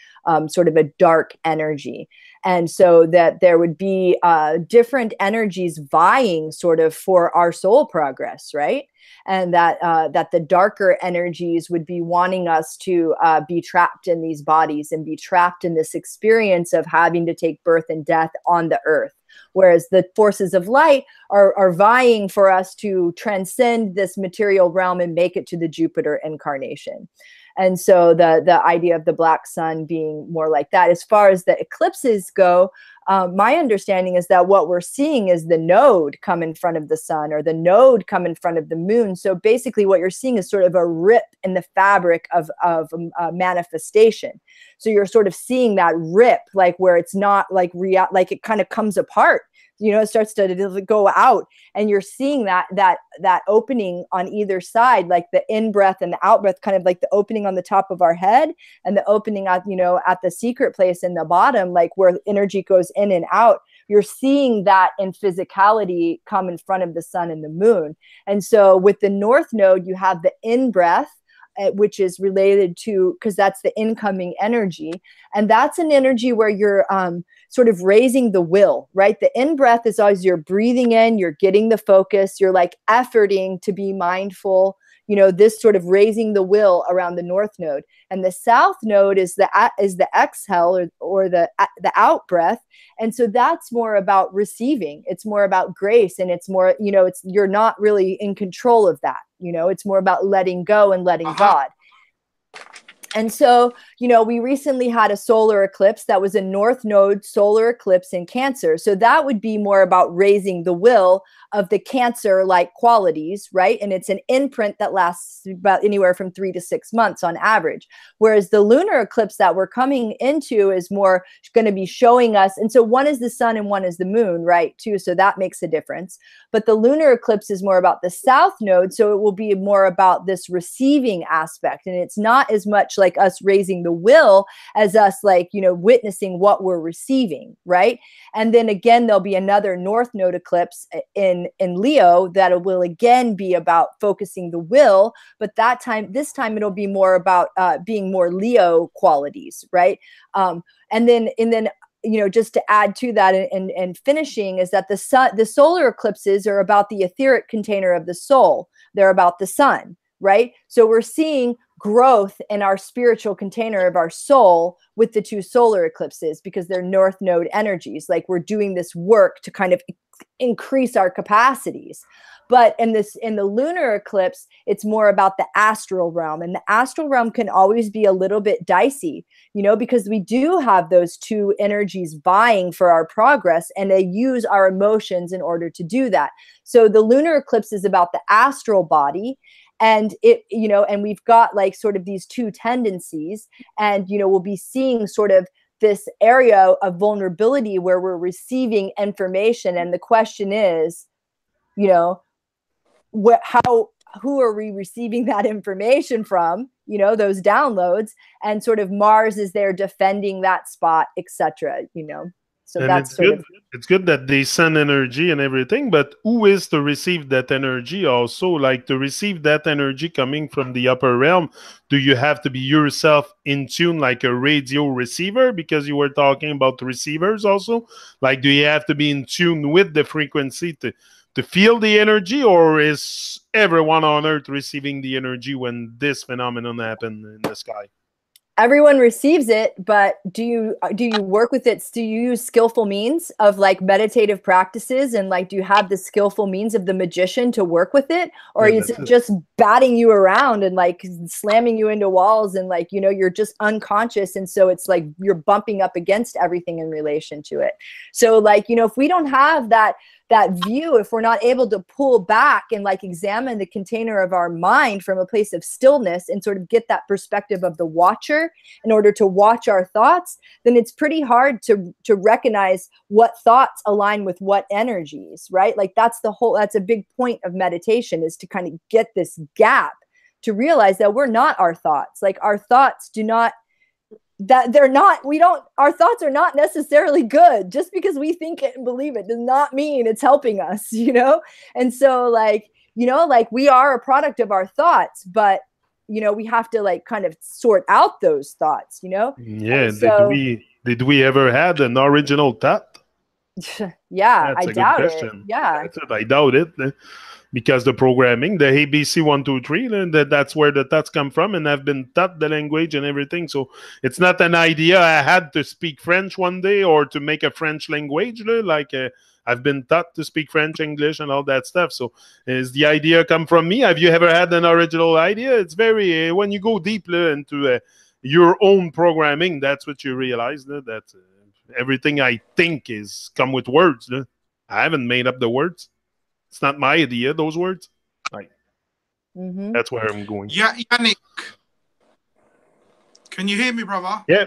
sort of a dark energy. And so that there would be different energies vying sort of for our soul progress, right? And that the darker energies would be wanting us to be trapped in these bodies and be trapped in this experience of having to take birth and death on the earth. Whereas the forces of light are vying for us to transcend this material realm and make it to the Jupiter incarnation. And so the idea of the black sun being more like that. As far as the eclipses go, my understanding is that what we're seeing is the node come in front of the sun, or the node come in front of the moon. So basically what you're seeing is sort of a rip in the fabric of manifestation. So you're sort of seeing that rip, like where it's not like like it kind of comes apart. It starts to go out, and you're seeing that opening on either side, like the in-breath and the out-breath, kind of like the opening on the top of our head and the opening at the secret place in the bottom, like where energy goes in and out. You're seeing that in physicality come in front of the sun and the moon. And so with the north node, you have the in-breath, which is related to, because that's the incoming energy. And that's an energy where you're sort of raising the will, right? The in-breath is always you're breathing in, you're getting the focus, you're like efforting to be mindful, this sort of raising the will around the north node. And the south node is the exhale or the out breath. And so that's more about receiving. It's more about grace, and it's more, you're not really in control of that. It's more about letting go and letting God. And so, we recently had a solar eclipse that was a north node solar eclipse in Cancer. So that would be more about raising the will of the Cancer-like qualities, right? And it's an imprint that lasts about anywhere from 3 to 6 months on average. Whereas the lunar eclipse that we're coming into is more going to be showing us. And so one is the sun and one is the moon, right? Too. So that makes a difference. But the lunar eclipse is more about the south node. So it will be more about this receiving aspect. And it's not as much like us raising the will as us witnessing what we're receiving, right? And then again, there'll be another north node eclipse in Leo that will again be about focusing the will, but this time it'll be more about being more Leo qualities, right? And then just to add to that and finishing is that the solar eclipses are about the etheric container of the soul. They're about the sun, right? So we're seeing growth in our spiritual container of our soul with the 2 solar eclipses, because they're north node energies. Like we're doing this work to kind of increase our capacities. But in the lunar eclipse, it's more about the astral realm. And the astral realm can always be a little bit dicey, because we do have those 2 energies vying for our progress, and they use our emotions in order to do that. So the lunar eclipse is about the astral body. And and we've got like sort of these 2 tendencies, and, we'll be seeing sort of this area of vulnerability where we're receiving information. And the question is, who are we receiving that information from, those downloads, and sort of Mars is there defending that spot, etc. So And that's sort of, it's good that they send energy and everything, but who is to receive that energy also? Like to receive that energy coming from the upper realm, do you have to be yourself in tune like a radio receiver? Because you were talking about receivers also. Like, do you have to be in tune with the frequency to feel the energy, or is everyone on earth receiving the energy when this phenomenon happened in the sky? everyone receives it, but do you work with it? Do you use skillful means of like meditative practices, and like do you have the skillful means of the magician to work with it, or Yeah, is it just batting you around and like slamming you into walls, and like, you know, you're just unconscious, and so it's like you're bumping up against everything in relation to it. So like, you know, if we don't have that view, if we're not able to pull back and like examine the container of our mind from a place of stillness and sort of get that perspective of the watcher in order to watch our thoughts, then it's pretty hard to recognize what thoughts align with what energies, right? Like that's a big point of meditation, is to kind of get this gap, to realize that we're not our thoughts. Like our thoughts our thoughts are not necessarily good. Just because we think it and believe it does not mean it's helping us, you know? And so like, you know, like we are a product of our thoughts, but you know, we have to like kind of sort out those thoughts, you know? Yeah. So, Did we ever had an original thought? yeah, That's I a good doubt it. question. Yeah. That's it. I doubt it. Because the programming, the ABC 1 2 3, that's where the thoughts come from, and I've been taught the language and everything. So it's not an idea I had to speak French one day or to make a French language. I've been taught to speak French, English, and all that stuff. So is the idea come from me? Have you ever had an original idea? It's very when you go deep into your own programming, that's what you realize that everything I think is come with words. I haven't made up the words. It's not my idea, those words. Like, that's where I'm going. Yeah, Yannick. Can you hear me, brother? Yeah.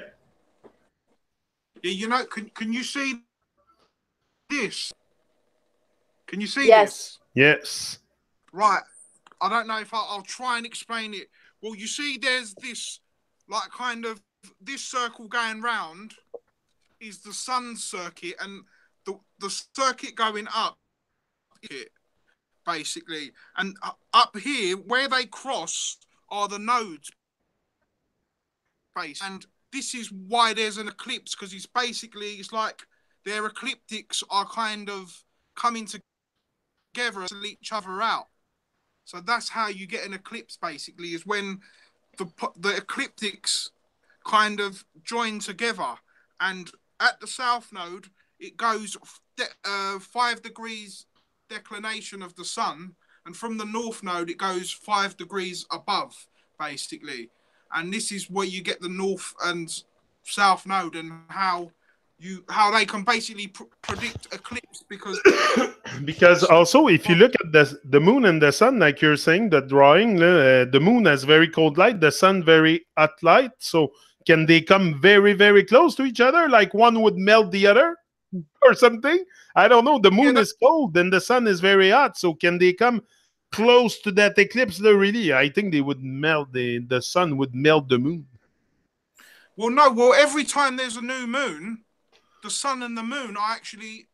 Yeah, you know, can you see this? Can you see Yes. this? Yes. Right. I don't know if I'll try and explain it. Well, you see, there's this, like, kind of, this circle going round is the sun's circuit, and the circuit going up, basically. And up here, where they cross, are the nodes. And this is why there's an eclipse, because it's like their ecliptics are kind of coming together to each other out. So that's how you get an eclipse, basically, is when the ecliptics kind of join together. And at the south node, it goes 5 degrees declination of the sun, and from the north node, it goes 5 degrees above, basically. And this is where you get the north and south node, and how they can basically predict eclipse, because also if you look at the moon and the sun, like you're saying, the drawing, the moon has very cold light, the sun very hot light. So can they come very, very close to each other? Like one would melt the other or something? I don't know. The moon is cold and the sun is very hot. So can they come close to that eclipse? Really, I think they would melt, the sun would melt the moon. Well, no. Well, every time there's a new moon, the sun and the moon are actually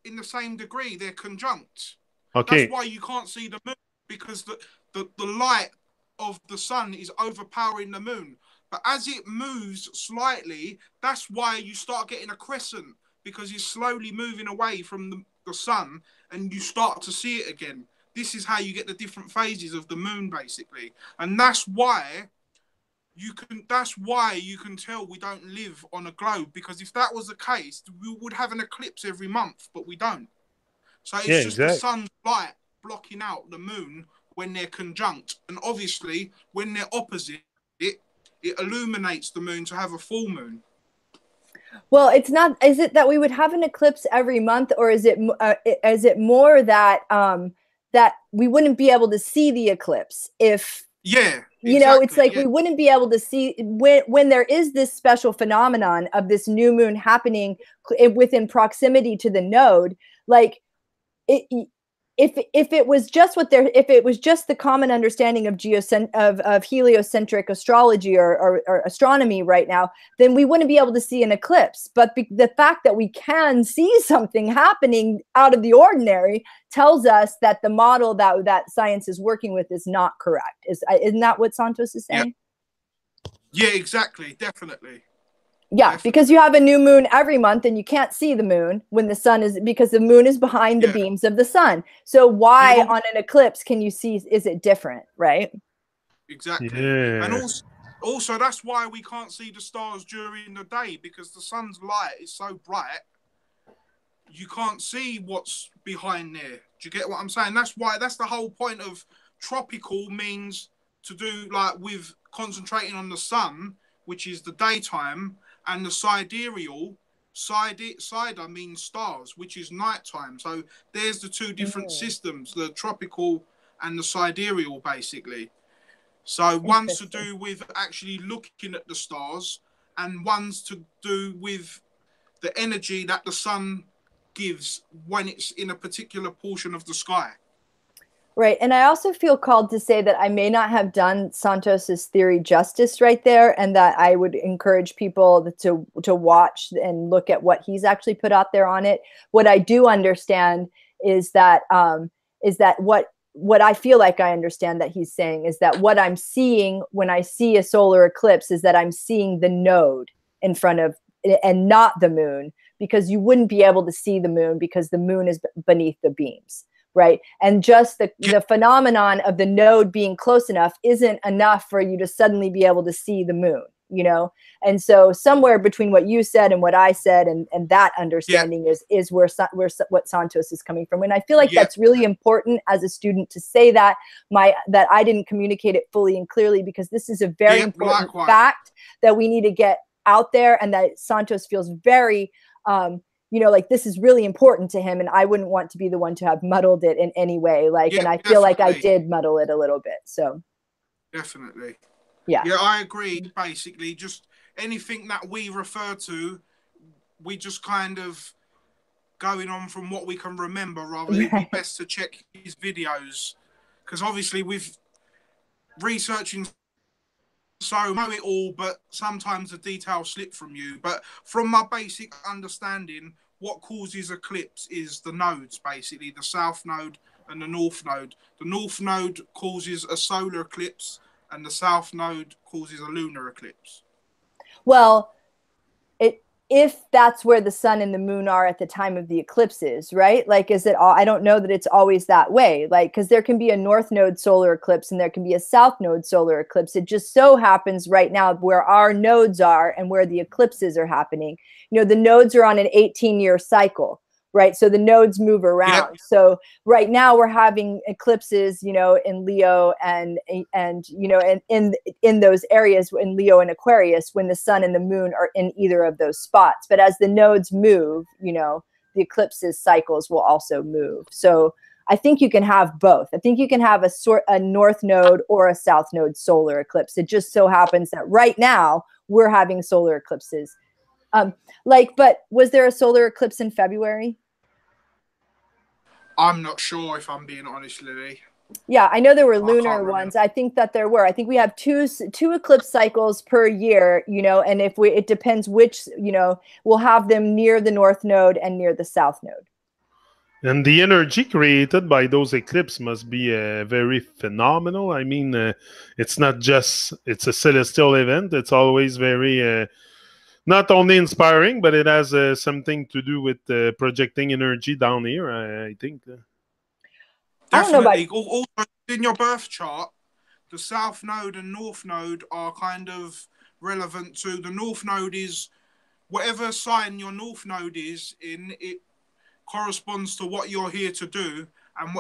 in the same degree. They're conjunct. Okay. That's why you can't see the moon, because the light of the sun is overpowering the moon. But as it moves slightly, that's why you start getting a crescent, because it's slowly moving away from the sun, and you start to see it again. This is how you get the different phases of the moon, basically. And that's why you can tell we don't live on a globe, because if that was the case, we would have an eclipse every month, but we don't. So it's just the sun's light blocking out the moon when they're conjunct. And obviously, when they're opposite, it illuminates the moon to have a full moon. Well, it's not. Is it that we would have an eclipse every month, or is it more that that we wouldn't be able to see the eclipse if? Yeah. You know, it's like we wouldn't be able to see when there is this special phenomenon of this new moon happening within proximity to the node. Like if it was just if it was just the common understanding of of heliocentric astrology or astronomy right now, then we wouldn't be able to see an eclipse. But the fact that we can see something happening out of the ordinary tells us that the model that science is working with is not correct. Isn't that what Santos is saying? Yeah, exactly. Definitely. Yeah, definitely. Because you have a new moon every month and you can't see the moon when the sun is, because the moon is behind the beams of the sun. So why on an eclipse can you see, is it different, right? Exactly. Yeah. And also that's why we can't see the stars during the day, because the sun's light is so bright, you can't see what's behind there. Do you get what I'm saying? That's the whole point of tropical, means to do like with concentrating on the sun, which is the daytime, and the sidereal, cider means stars, which is nighttime. So there's the two different systems, the tropical and the sidereal, basically. So one's to do with actually looking at the stars, and one's to do with the energy that the sun gives when it's in a particular portion of the sky. Right. And I also feel called to say that I may not have done Santos's theory justice right there, and that I would encourage people to watch and look at what he's actually put out there on it. What I do understand is that what I feel like I understand that he's saying is that what I'm seeing when I see a solar eclipse is that I'm seeing the node in front of, and not the moon, because you wouldn't be able to see the moon because the moon is beneath the beams. Right. And just the phenomenon of the node being close enough isn't enough for you to suddenly be able to see the moon, you know? And so somewhere between what you said and what I said and that understanding is where what Santos is coming from. And I feel like that's really important as a student to say that I didn't communicate it fully and clearly, because this is a very important fact that we need to get out there, and that Santos feels very, you know, like this is really important to him, and I wouldn't want to be the one to have muddled it in any way. Like, and I feel like I did muddle it a little bit. So definitely. Yeah, I agree. Basically, just anything that we refer to, we just kind of going on from what we can remember, rather than it'd be best to check his videos, because obviously with researching, so know it all, but sometimes the details slip from you. But from my basic understanding, what causes eclipse is the nodes, basically the south node and the north node. The north node causes a solar eclipse, and the south node causes a lunar eclipse. Well, if that's where the sun and the moon are at the time of the eclipses, right? Like, is it all, I don't know that it's always that way. Like, because there can be a north node solar eclipse and there can be a south node solar eclipse. It just so happens right now where our nodes are and where the eclipses are happening. You know, the nodes are on an 18-year cycle, right? So the nodes move around. Yep. So right now we're having eclipses, you know, in Leo and you know, and in those areas in Leo and Aquarius, when the sun and the moon are in either of those spots. But as the nodes move, you know, the eclipses cycles will also move. So I think you can have both. I think you can have a north node or a south node solar eclipse. It just so happens that right now we're having solar eclipses. But was there a solar eclipse in February? I'm not sure, if I'm being honest, Lily. Yeah, I know there were lunar ones. I think that there were. I think we have two eclipse cycles per year, you know, and it depends which, you know, we'll have them near the north node and near the south node. And the energy created by those eclipses must be very phenomenal. I mean, it's not just, it's a celestial event. It's always very, not only inspiring, but it has something to do with projecting energy down here, I think. Definitely. Also, in your birth chart, the south node and north node are kind of relevant to. The north node is whatever sign your north node is in, it corresponds to what you're here to do, and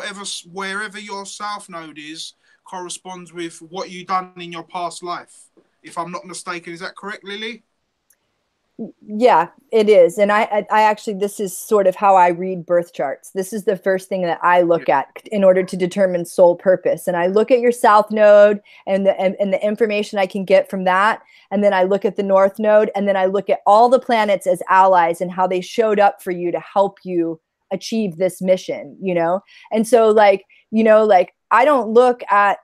wherever your south node is corresponds with what you've done in your past life. If I'm not mistaken, is that correct, Lily? Yeah, it is. And I actually, this is sort of how I read birth charts. This is the first thing that I look at in order to determine soul purpose. And I look at your south node and the information I can get from that. And then I look at the north node, and then I look at all the planets as allies and how they showed up for you to help you achieve this mission, you know? And so like, you know, like I don't look at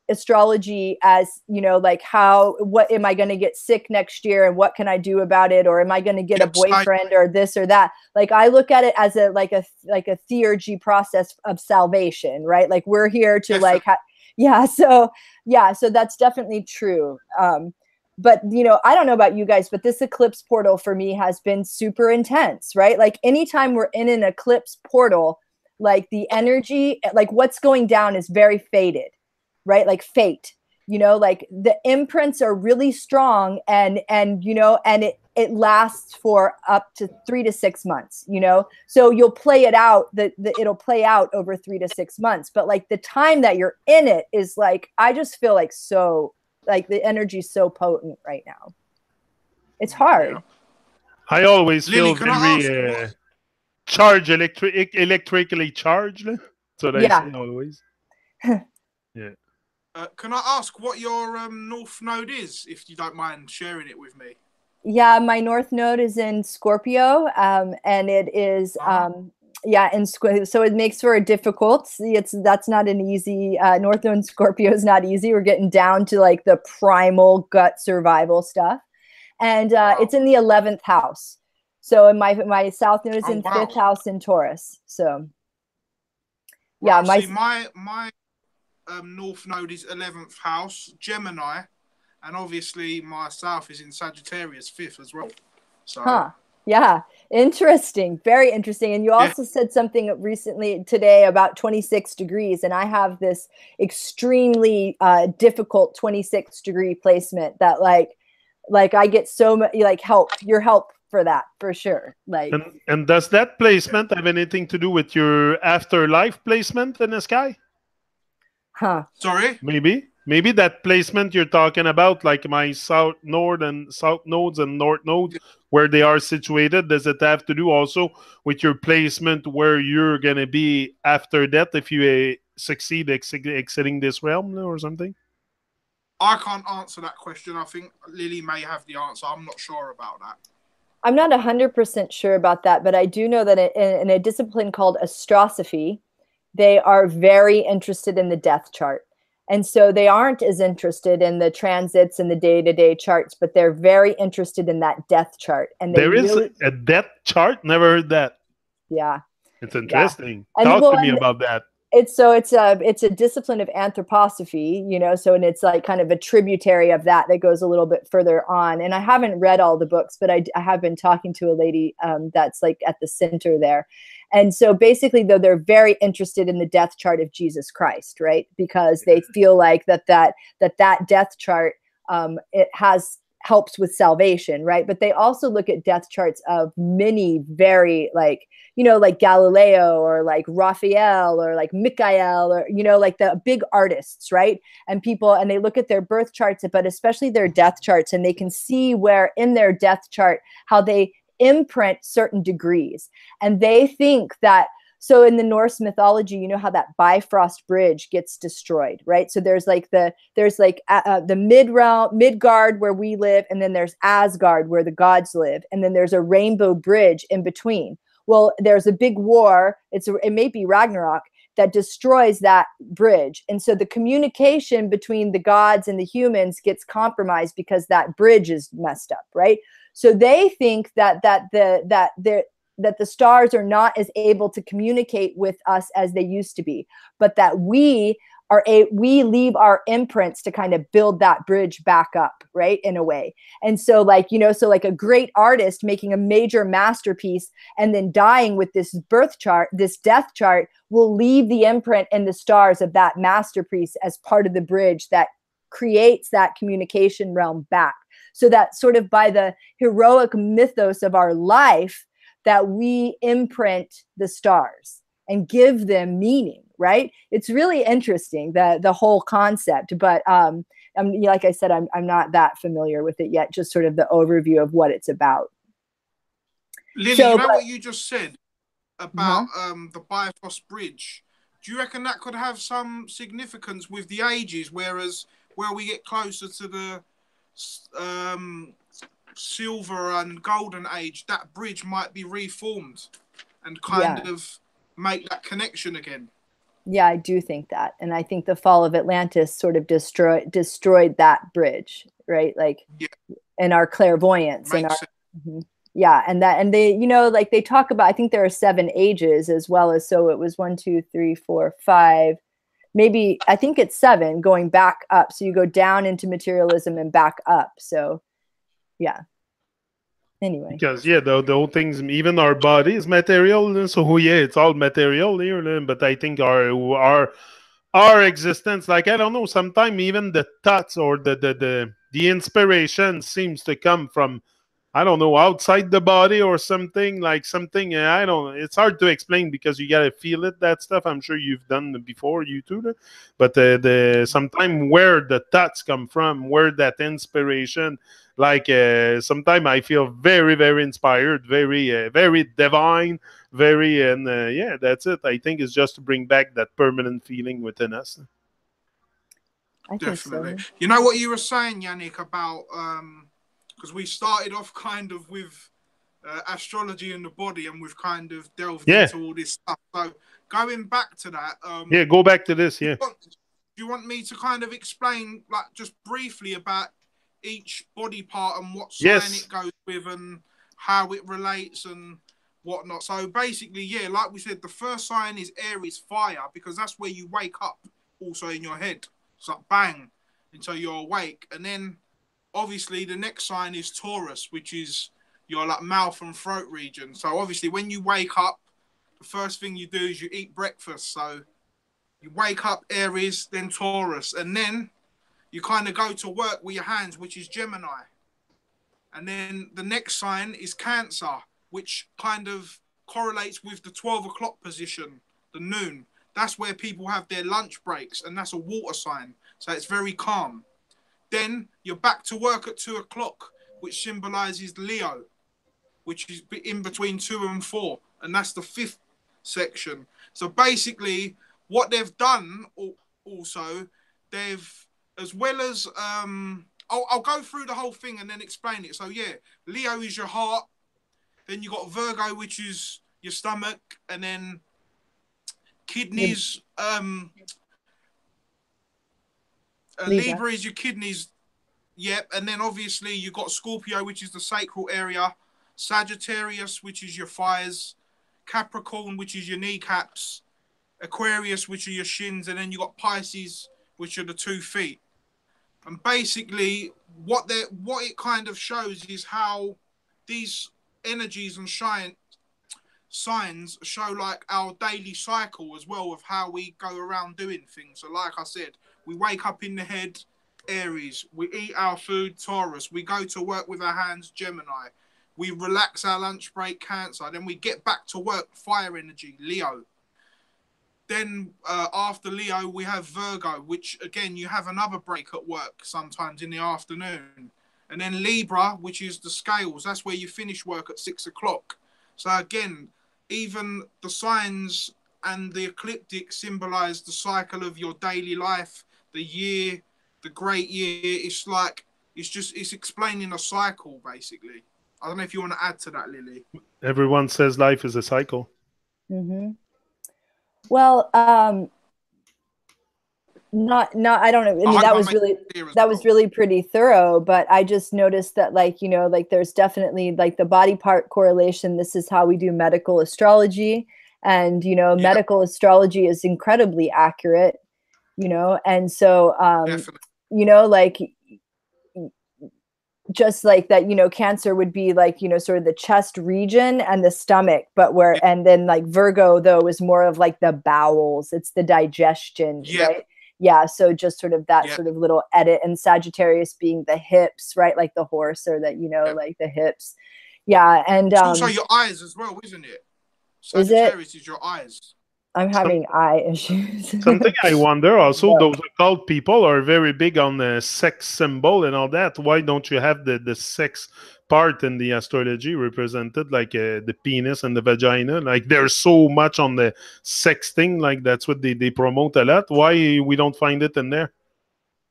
astrology as, you know, like what am I going to get sick next year and what can I do about it? Or am I going to get a boyfriend or this or that? Like I look at it as a theurgy process of salvation, right? Like we're here to like, so that's definitely true. But, you know, I don't know about you guys, but this eclipse portal for me has been super intense, right? Like anytime we're in an eclipse portal, like the energy, like what's going down is very fated, right? Like fate, you know, like the imprints are really strong and, you know, and it lasts for up to 3 to 6 months, you know? So you'll play it out, it'll play out over 3 to 6 months. But like the time that you're in it is like, I just feel like like the energy is so potent right now. It's hard. Yeah. I always feel very charged, electrically charged. That's what I say always. Yeah. Can I ask what your North Node is, if you don't mind sharing it with me? Yeah, my North Node is in Scorpio, and it is so it makes for a difficult. That's not an easy. North Node Scorpio is not easy. We're getting down to like the primal gut survival stuff, and it's in the 11th house. So in my South Node is in 5th house in Taurus. So yeah, my North Node is 11th house Gemini, and obviously my South is in Sagittarius 5th as well. So. Yeah, interesting. Very interesting. And you also said something recently today about 26 degrees. And I have this extremely difficult 26 degree placement that like I get so much like your help for that for sure. Like, and does that placement have anything to do with your afterlife placement in the sky? Sorry? Maybe that placement you're talking about, like my south nodes and north nodes, where they are situated, does it have to do also with your placement where you're going to be after that if you succeed exiting this realm or something? I can't answer that question. I think Lily may have the answer. I'm not sure about that. I'm not 100% sure about that, but I do know that in a discipline called astrosophy, they are very interested in the death chart. And so they aren't as interested in the transits and the day-to-day charts, but they're very interested in that death chart. And there is a death chart? Never heard that. Yeah. It's interesting. Yeah. Talk to me about that. It's a discipline of anthroposophy, you know, so, and it's like kind of a tributary of that goes a little bit further on. And I haven't read all the books, but I have been talking to a lady that's like at the center there. And so basically, though, they're very interested in the death chart of Jesus Christ, right? Because they feel like that death chart, it helps with salvation, right? But they also look at death charts of many very like, you know, like Galileo or like Raphael or like Michael or, you know, like the big artists, right? And they look at their birth charts, but especially their death charts, and they can see where in their death chart, how they imprint certain degrees. And they think that, so in the Norse mythology, you know how that Bifrost Bridge gets destroyed, right? So there's the Midgard where we live, and then there's Asgard where the gods live, and then there's a rainbow bridge in between. Well, there's a big war. It may be Ragnarok that destroys that bridge, and so the communication between the gods and the humans gets compromised because that bridge is messed up, right? So they think that the stars are not as able to communicate with us as they used to be, but that we leave our imprints to kind of build that bridge back up, right? In a way. And so like, you know, so like a great artist making a major masterpiece and then dying with this birth chart, this death chart, will leave the imprint in the stars of that masterpiece as part of the bridge that creates that communication realm back. So that sort of by the heroic mythos of our life, that we imprint the stars and give them meaning, right? It's really interesting, the whole concept, but like I said, I'm not that familiar with it yet, just sort of the overview of what it's about. Lily, you know what you just said about the Bifrost Bridge? Do you reckon that could have some significance with the ages, where we get closer to the silver and golden age, that bridge might be reformed and kind of make that connection again. Yeah, I do think that. And I think the fall of Atlantis sort of destroyed that bridge, right? Like, and our clairvoyance and our, and they, you know, like they talk about, I think there are 7 ages as well as, so it was 1, 2, 3, 4, 5, maybe, I think it's 7 going back up. So you go down into materialism and back up. So yeah. Anyway. Because the whole things, even our body is material, so it's all material here. But I think our existence, like I don't know, sometimes even the thoughts or the inspiration seems to come from, I don't know, outside the body or something, like something, I don't know. It's hard to explain because you got to feel it, that stuff. I'm sure you've done before, you too. But sometimes where the thoughts come from, where that inspiration, like sometimes I feel very, very inspired, very, very divine, very, and that's it. I think it's just to bring back that permanent feeling within us. I Definitely. think so. You know what you were saying, Yannick, about because we started off kind of with astrology and the body, and we've kind of delved into all this stuff. So going back to that, go back to this. Do you want me to kind of explain, like, just briefly about each body part and what sign it goes with and how it relates and whatnot? So basically, like we said, the first sign is Aries, fire, because that's where you wake up. Also in your head, it's like bang until you're awake, and then obviously the next sign is Taurus, which is your like mouth and throat region. So obviously when you wake up, the first thing you do is you eat breakfast. So you wake up, Aries, then Taurus, and then you kind of go to work with your hands, which is Gemini. And then the next sign is Cancer, which kind of correlates with the 12 o'clock position, the noon. That's where people have their lunch breaks, and that's a water sign. So it's very calm. Then you're back to work at 2 o'clock, which symbolizes Leo, which is in between 2 and 4. And that's the 5th section. So basically, what they've done also, they've, as well as, I'll go through the whole thing and then explain it. So Leo is your heart. Then you got Virgo, which is your stomach. And then kidneys, Libra is your kidneys. And then obviously you got Scorpio, which is the sacral area. Sagittarius, which is your thighs. Capricorn, which is your kneecaps. Aquarius, which are your shins. And then you got Pisces, which are the 2 feet. And basically what it kind of shows is how these energies and signs show like our daily cycle as well of how we go around doing things. So like I said, we wake up in the head, Aries. We eat our food, Taurus. We go to work with our hands, Gemini. We relax our lunch break, Cancer. Then we get back to work, fire energy, Leo. Then after Leo, we have Virgo, which again, you have another break at work sometimes in the afternoon. And then Libra, which is the scales. That's where you finish work at 6 o'clock. So again, even the signs and the ecliptic symbolize the cycle of your daily life, the year, the great year. It's like, it's explaining a cycle, basically. I don't know if you want to add to that, Lily. Everyone says life is a cycle. Mm-hmm. Well, not I don't know. I mean, that was really pretty thorough, but I just noticed that, like, you know, like there's definitely like the body part correlation. This is how we do medical astrology, and you know, medical astrology is incredibly accurate, you know, and so you know, like just like that, you know, Cancer would be like, you know, sort of the chest region and the stomach, but and then like Virgo though is more of like the bowels, it's the digestion, right? Yeah, so just sort of that sort of little edit, and Sagittarius being the hips, right? Like the horse, or that, you know, like the hips. Yeah, and it's also your eyes as well, isn't it? Sagittarius is your eyes. I'm having eye issues. Something I wonder also, those occult people are very big on the sex symbol and all that. Why don't you have the sex part in the astrology represented, like the penis and the vagina? Like there's so much on the sex thing, like that's what they promote a lot. Why we don't find it in there?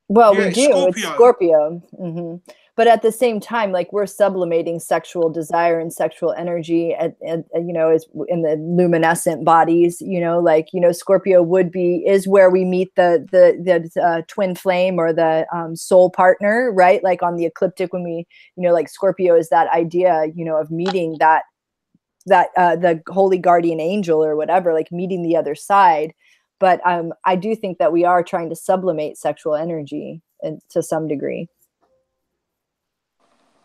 Well, we do. Scorpio. It's Scorpio. Mm-hmm. but at the same time, like, we're sublimating sexual desire and sexual energy at you know, is in the luminescent bodies, you know, like, you know, Scorpio is where we meet the twin flame, or the soul partner, right? Like on the ecliptic, when we, you know, like Scorpio is that idea, you know, of meeting that the holy guardian angel or whatever, like meeting the other side. But I do think that we are trying to sublimate sexual energy to some degree.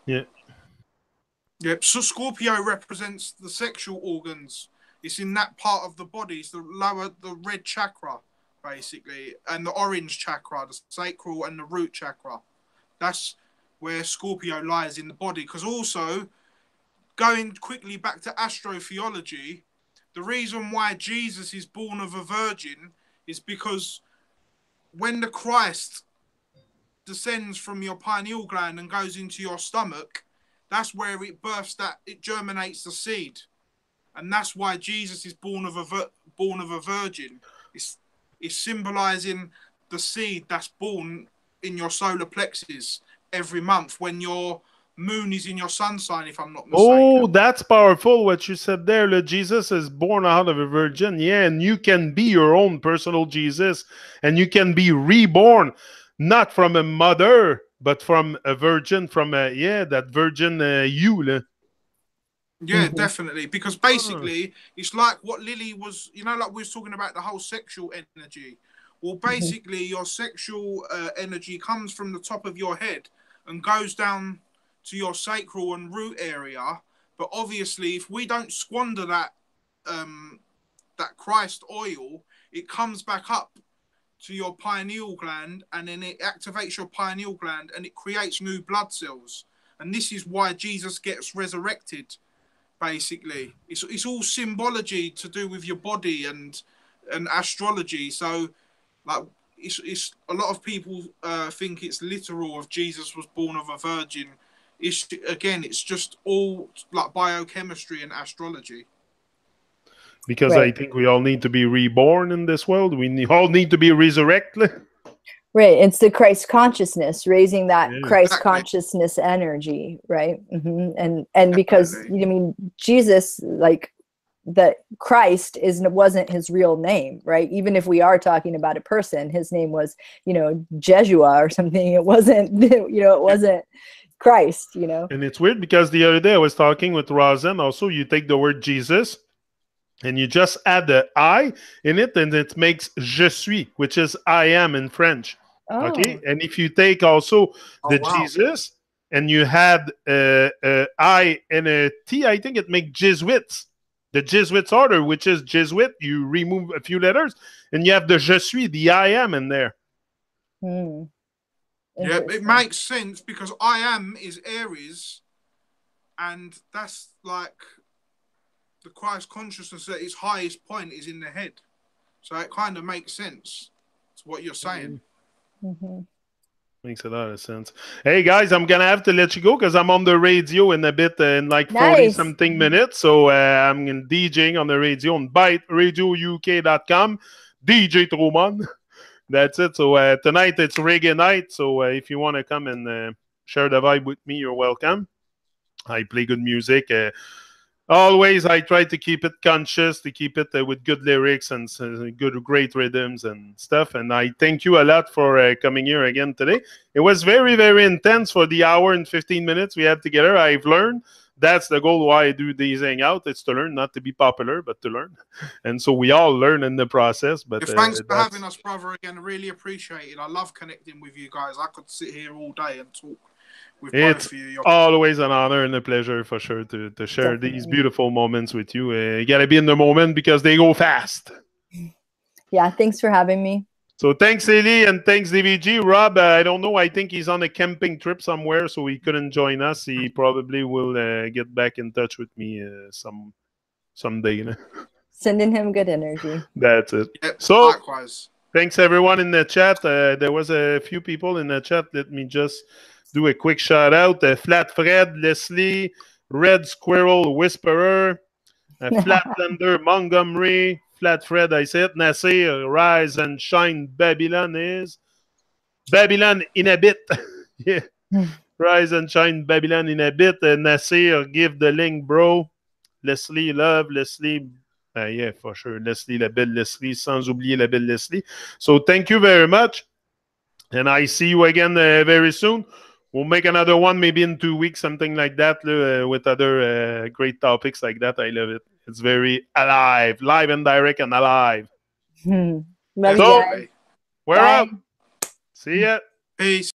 Yeah. Yep. So Scorpio represents the sexual organs. It's in that part of the body. It's the red chakra, basically, and the orange chakra, the sacral and the root chakra. That's where Scorpio lies in the body. Because also, going quickly back to astrotheology, the reason why Jesus is born of a virgin is because when the Christ descends from your pineal gland and goes into your stomach, that's where it germinates the seed, and that's why Jesus is born of a virgin. It's symbolizing the seed that's born in your solar plexus every month when your moon is in your sun sign, if I'm not mistaken. Oh, that's powerful what you said there. Jesus is born out of a virgin. Yeah, and you can be your own personal Jesus, and you can be reborn, not from a mother, but from a virgin, from that virgin you. Yeah, definitely. Because basically, it's like what Lily was, you know, like we was talking about the whole sexual energy. Well, basically, your sexual energy comes from the top of your head and goes down to your sacral and root area. But obviously, if we don't squander that Christ oil, it comes back up to your pineal gland, and then it activates your pineal gland and it creates new blood cells. And this is why Jesus gets resurrected. Basically, it's all symbology to do with your body and astrology. So, like, it's a lot of people think it's literal of Jesus was born of a virgin. It's just all like biochemistry and astrology. Because I think we all need to be reborn in this world. We all need to be resurrected. Right. It's the Christ consciousness, raising that Christ consciousness energy, right? And because, I mean, Jesus, like, the Christ wasn't his real name, right? Even if we are talking about a person, his name was, you know, Jeshua or something. It wasn't, you know, it wasn't Christ, you know. And it's weird because the other day I was talking with Rosen. Also, you take the word Jesus and you just add the I in it, and it makes je suis, which is I am in French. Oh. Okay, and if you take also Jesus and you had I and a T, I think it makes Jesuits. The Jesuits order, which is Jesuit, you remove a few letters, and you have the je suis, the I am in there. Yeah, it makes sense because I am is Aries, and that's like the Christ consciousness at its highest point is in the head. So it kind of makes sense to what you're saying. Makes a lot of sense. Hey, guys, I'm going to have to let you go because I'm on the radio in a bit, in like 40-something minutes. So I'm DJing on the radio on byteradiouk.com. DJ TRU-MON. That's it. So tonight it's reggae night. So if you want to come and share the vibe with me, you're welcome. I play good music. Always, I try to keep it conscious, to keep it with good lyrics and great rhythms and stuff. And I thank you a lot for coming here again today. It was very, very intense for the hour and 15 minutes we had together. I've learned. That's the goal why I do these hangouts. It's to learn, not to be popular, but to learn. And so we all learn in the process. But thanks for having us, brother, again. I really appreciate it. I love connecting with you guys. I could sit here all day and talk. It's always an honor and a pleasure for sure to share these beautiful moments with you. You got to be in the moment because they go fast. Yeah, thanks for having me. So thanks, Eli, and thanks, DVG. Rob, I don't know. I think he's on a camping trip somewhere, so he couldn't join us. He probably will get back in touch with me someday. You know? Sending him good energy. That's it. Yeah, so likewise. Thanks, everyone in the chat. There was a few people in the chat. Let me just do a quick shout out. Flat Fred, Leslie, Red Squirrel, Whisperer, Flatlander, Montgomery, Flat Fred, I said, Nasir, Rise and Shine, Babylon is Babylon in a bit. Yeah. Rise and shine Babylon in a bit. Nasir, give the link, bro. Leslie, love. Leslie, yeah, for sure. Leslie, la belle Leslie, sans oublier la belle Leslie. So thank you very much. And I see you again very soon. We'll make another one maybe in 2 weeks, something like that, with other great topics like that. I love it. It's very alive, live and direct and alive. Love you guys. Definitely. We're Bye. up. See ya. Peace.